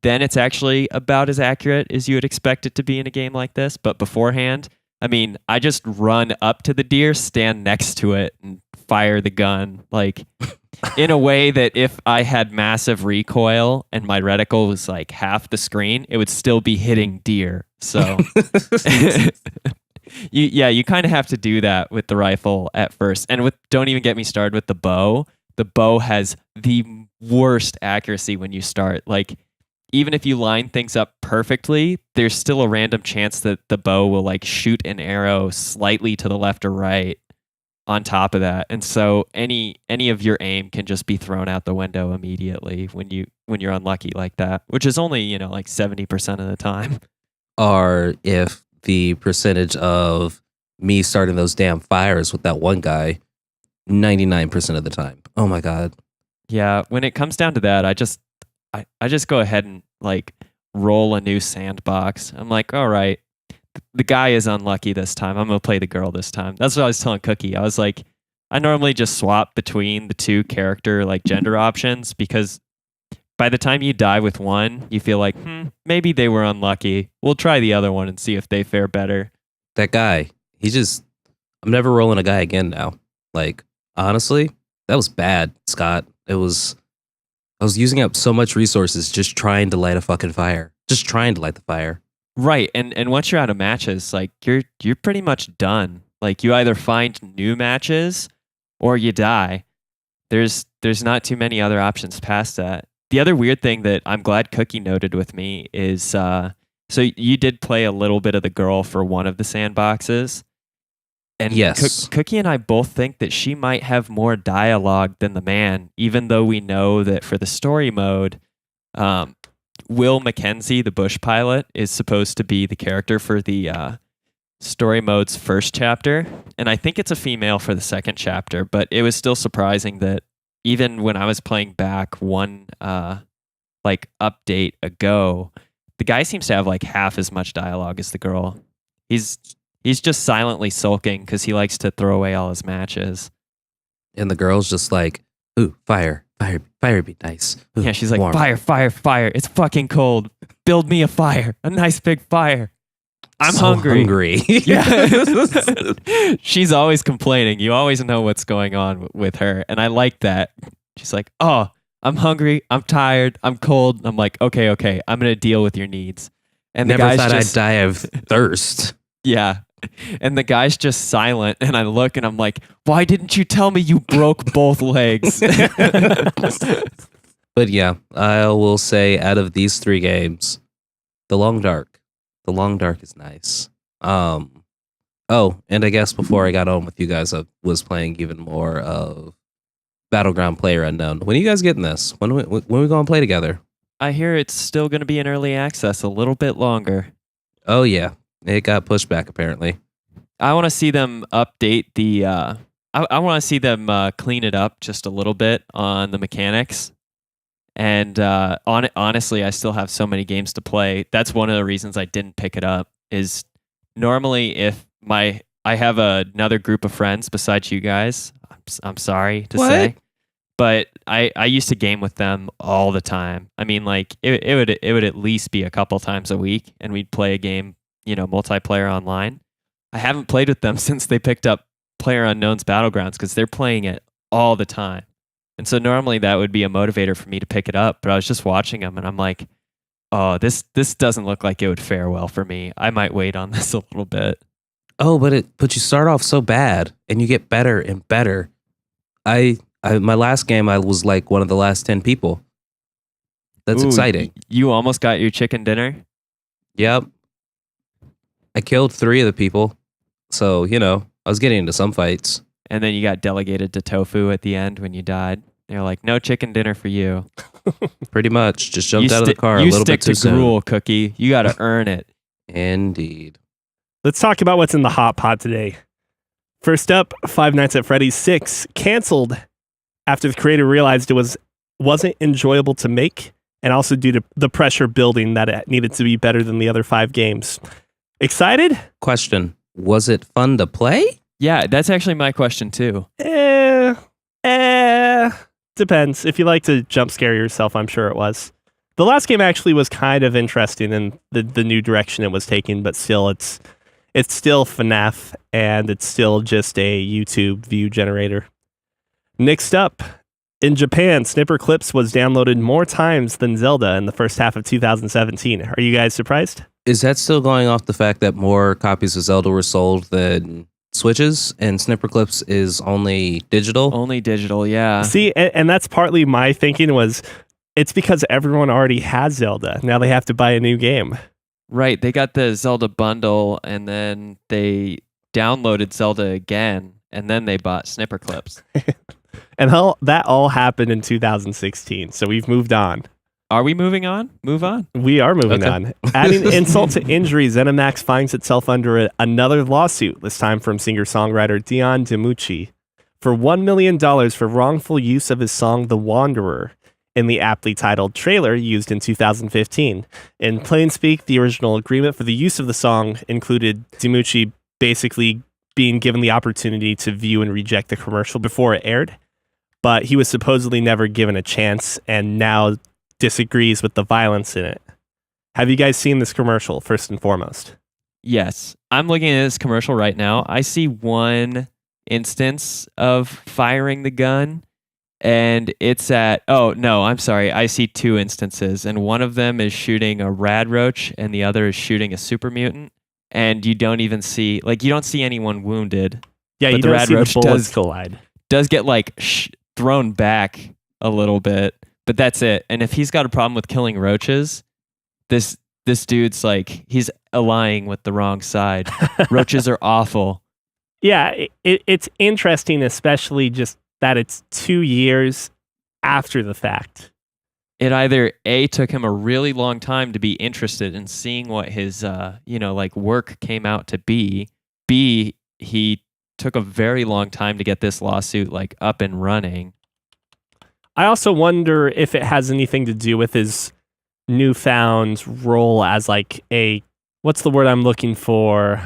S1: then it's actually about as accurate as you would expect it to be in a game like this. But beforehand, I mean, I just run up to the deer, stand next to it, and fire the gun. Like, in a way that if I had massive recoil and my reticle was like half the screen, it would still be hitting deer. So, you kind of have to do that with the rifle at first. And don't even get me started with the bow. The bow has the worst accuracy when you start. Like, even if you line things up perfectly, there's still a random chance that the bow will like shoot an arrow slightly to the left or right on top of that. And so any of your aim can just be thrown out the window immediately when you're unlucky like that, which is only, like 70% of the time.
S2: Or if the percentage of me starting those damn fires with that one guy, 99% of the time. Oh my God.
S1: Yeah, when it comes down to that, I just go ahead and like roll a new sandbox. I'm like, all right, the guy is unlucky this time. I'm going to play the girl this time. That's what I was telling Cookie. I was like, I normally just swap between the two character like gender options, because by the time you die with one, you feel like, maybe they were unlucky. We'll try the other one and see if they fare better.
S2: That guy, I'm never rolling a guy again now. Like, honestly, that was bad, Scott. I was using up so much resources just trying to light a fucking fire. Just trying to light the fire.
S1: Right. And once you're out of matches, like you're pretty much done. Like you either find new matches or you die. There's not too many other options past that. The other weird thing that I'm glad Cookie noted with me is so you did play a little bit of the girl for one of the sandboxes. And
S2: yes.
S1: Cookie and I both think that she might have more dialogue than the man, even though we know that for the story mode, Will Mackenzie, the bush pilot, is supposed to be the character for the story mode's first chapter. And I think it's a female for the second chapter, but it was still surprising that even when I was playing back one like update ago, the guy seems to have like half as much dialogue as the girl. He's just silently sulking because he likes to throw away all his matches.
S2: And the girl's just like, ooh, fire be nice. Ooh,
S1: Yeah, she's like,
S2: warm.
S1: fire. It's fucking cold. Build me a fire. A nice big fire. I'm
S2: So
S1: hungry. Yeah. She's always complaining. You always know what's going on with her. And I like that. She's like, oh, I'm hungry. I'm tired. I'm cold. I'm like, okay. I'm going to deal with your needs. And
S2: Never
S1: the guy's
S2: thought
S1: just,
S2: I'd die of thirst.
S1: Yeah. And the guy's just silent. And I look and I'm like, why didn't you tell me you broke both legs?
S2: But yeah, I will say out of these 3 games, The Long Dark is nice. Oh, and I guess before I got on with you guys, I was playing even more of Battleground PlayerUnknown. When are you guys getting this? When are we going to play together?
S1: I hear it's still going to be in early access a little bit longer.
S2: Oh yeah, it got pushed back apparently.
S1: I want to see them update the. I want to see them clean it up just a little bit on the mechanics, And honestly, I still have so many games to play. That's one of the reasons I didn't pick it up. Is normally if I have another group of friends besides you guys. I'm sorry to say, but I used to game with them all the time. I mean, like it would at least be a couple times a week, and we'd play a game, multiplayer online. I haven't played with them since they picked up PlayerUnknown's Battlegrounds because they're playing it all the time. And so normally that would be a motivator for me to pick it up, but I was just watching them and I'm like, oh, this doesn't look like it would fare well for me. I might wait on this a little bit.
S2: Oh, but you start off so bad and you get better and better. I my last game I was like one of the last 10 people. That's exciting.
S1: You almost got your chicken dinner?
S2: Yep. I killed 3 of the people. So, I was getting into some fights.
S1: And then you got delegated to tofu at the end when you died. They're like, no chicken dinner for you.
S2: Pretty much. Just jumped out of the car a little bit too soon.
S1: You stick to gruel, Cookie. You got to earn it.
S2: Indeed.
S3: Let's talk about what's in the hot pot today. First up, Five Nights at Freddy's 6 canceled after the creator realized it wasn't enjoyable to make, and also due to the pressure building that it needed to be better than the other 5 games. Excited?
S2: Question. Was it fun to play?
S1: Yeah, that's actually my question too.
S3: Depends. If you like to jump scare yourself, I'm sure it was. The last game actually was kind of interesting in the new direction it was taking, but still, it's still FNAF, and it's still just a YouTube view generator. Next up, in Japan, Snipperclips was downloaded more times than Zelda in the first half of 2017. Are you guys surprised?
S2: Is that still going off the fact that more copies of Zelda were sold than Switches, and Snipperclips is only digital?
S1: Only digital, yeah.
S3: See, and that's partly my thinking was, it's because everyone already has Zelda. Now they have to buy a new game.
S1: Right, they got the Zelda bundle, and then they downloaded Zelda again, and then they bought Snipperclips.
S3: And that all happened in 2016, so we've moved on.
S1: Are we moving on? Move on.
S3: We are moving on. Adding insult to injury, ZeniMax finds itself under another lawsuit, this time from singer-songwriter Dion Dimucci, for $1 million for wrongful use of his song The Wanderer in the aptly titled trailer used in 2015. In plain speak, the original agreement for the use of the song included Dimucci basically being given the opportunity to view and reject the commercial before it aired, but he was supposedly never given a chance and now disagrees with the violence in it. Have you guys seen this commercial, first and foremost?
S1: Yes. I'm looking at this commercial right now. I see one instance of firing the gun, and it's at... Oh, no, I'm sorry. I see 2 instances, and one of them is shooting a Radroach, and the other is shooting a super mutant, and you don't even see... you don't see anyone wounded.
S3: Yeah,
S1: but
S3: you don't see the bullets collide.
S1: Does get, thrown back a little bit. But that's it. And if he's got a problem with killing roaches, this dude's he's allying with the wrong side. Roaches are awful.
S3: Yeah, it's interesting, especially just that it's 2 years after the fact.
S1: It either A, took him a really long time to be interested in seeing what his work came out to be. B, he took a very long time to get this lawsuit up and running.
S3: I also wonder if it has anything to do with his newfound role as what's the word I'm looking for?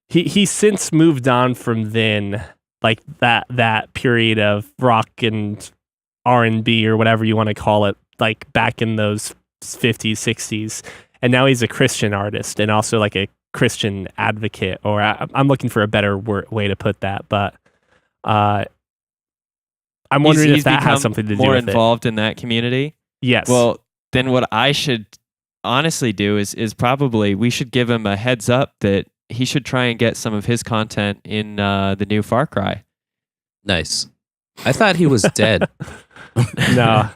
S3: He's since moved on from then, that period of rock and R&B or whatever you want to call it, back in those 50s, 60s. And now he's a Christian artist and also a Christian advocate, or I'm looking for a better way to put that, but I'm wondering if that has something to do with it.
S1: More involved in that community?
S3: Yes.
S1: Well, then what I should honestly do is probably we should give him a heads up that he should try and get some of his content in the new Far Cry.
S2: Nice. I thought he was dead.
S3: No,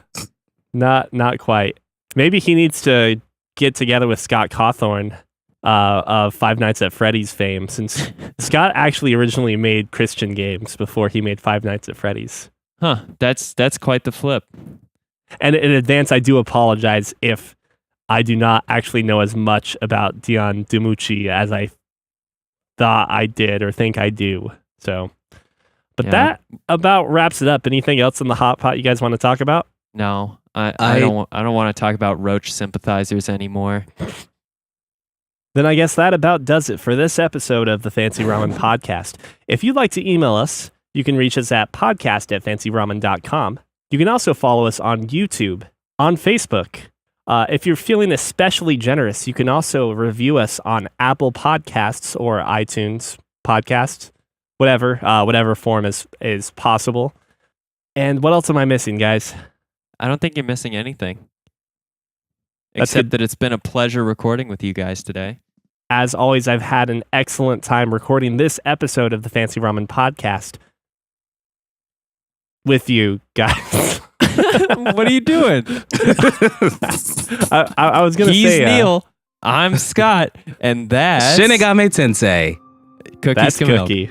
S3: not quite. Maybe he needs to get together with Scott Cawthorn of Five Nights at Freddy's fame, since Scott actually originally made Christian games before he made Five Nights at Freddy's.
S1: Huh, that's quite the flip.
S3: And in advance, I do apologize if I do not actually know as much about Dion Dimucci as I thought I did or think I do. So, but that about wraps it up. Anything else in the hot pot you guys want to talk about?
S1: No, I don't want to talk about roach sympathizers anymore.
S3: Then I guess that about does it for this episode of the Fancy Ramen Podcast. If you'd like to email us, you can reach us at podcast@fancyramen.com. You can also follow us on YouTube, on Facebook. If you're feeling especially generous, you can also review us on Apple Podcasts or iTunes Podcasts, whatever form is possible. And what else am I missing, guys?
S1: I don't think you're missing anything.
S3: That's
S1: Except that it's been a pleasure recording with you guys today.
S3: As always, I've had an excellent time recording this episode of the Fancy Ramen Podcast with you guys.
S1: What are you doing?
S3: I was going to
S1: He's
S3: say...
S1: Neil, I'm Scott, and that's...
S2: Shinigami Tensei.
S1: Cookie
S3: That's
S1: Camille.
S3: Cookie.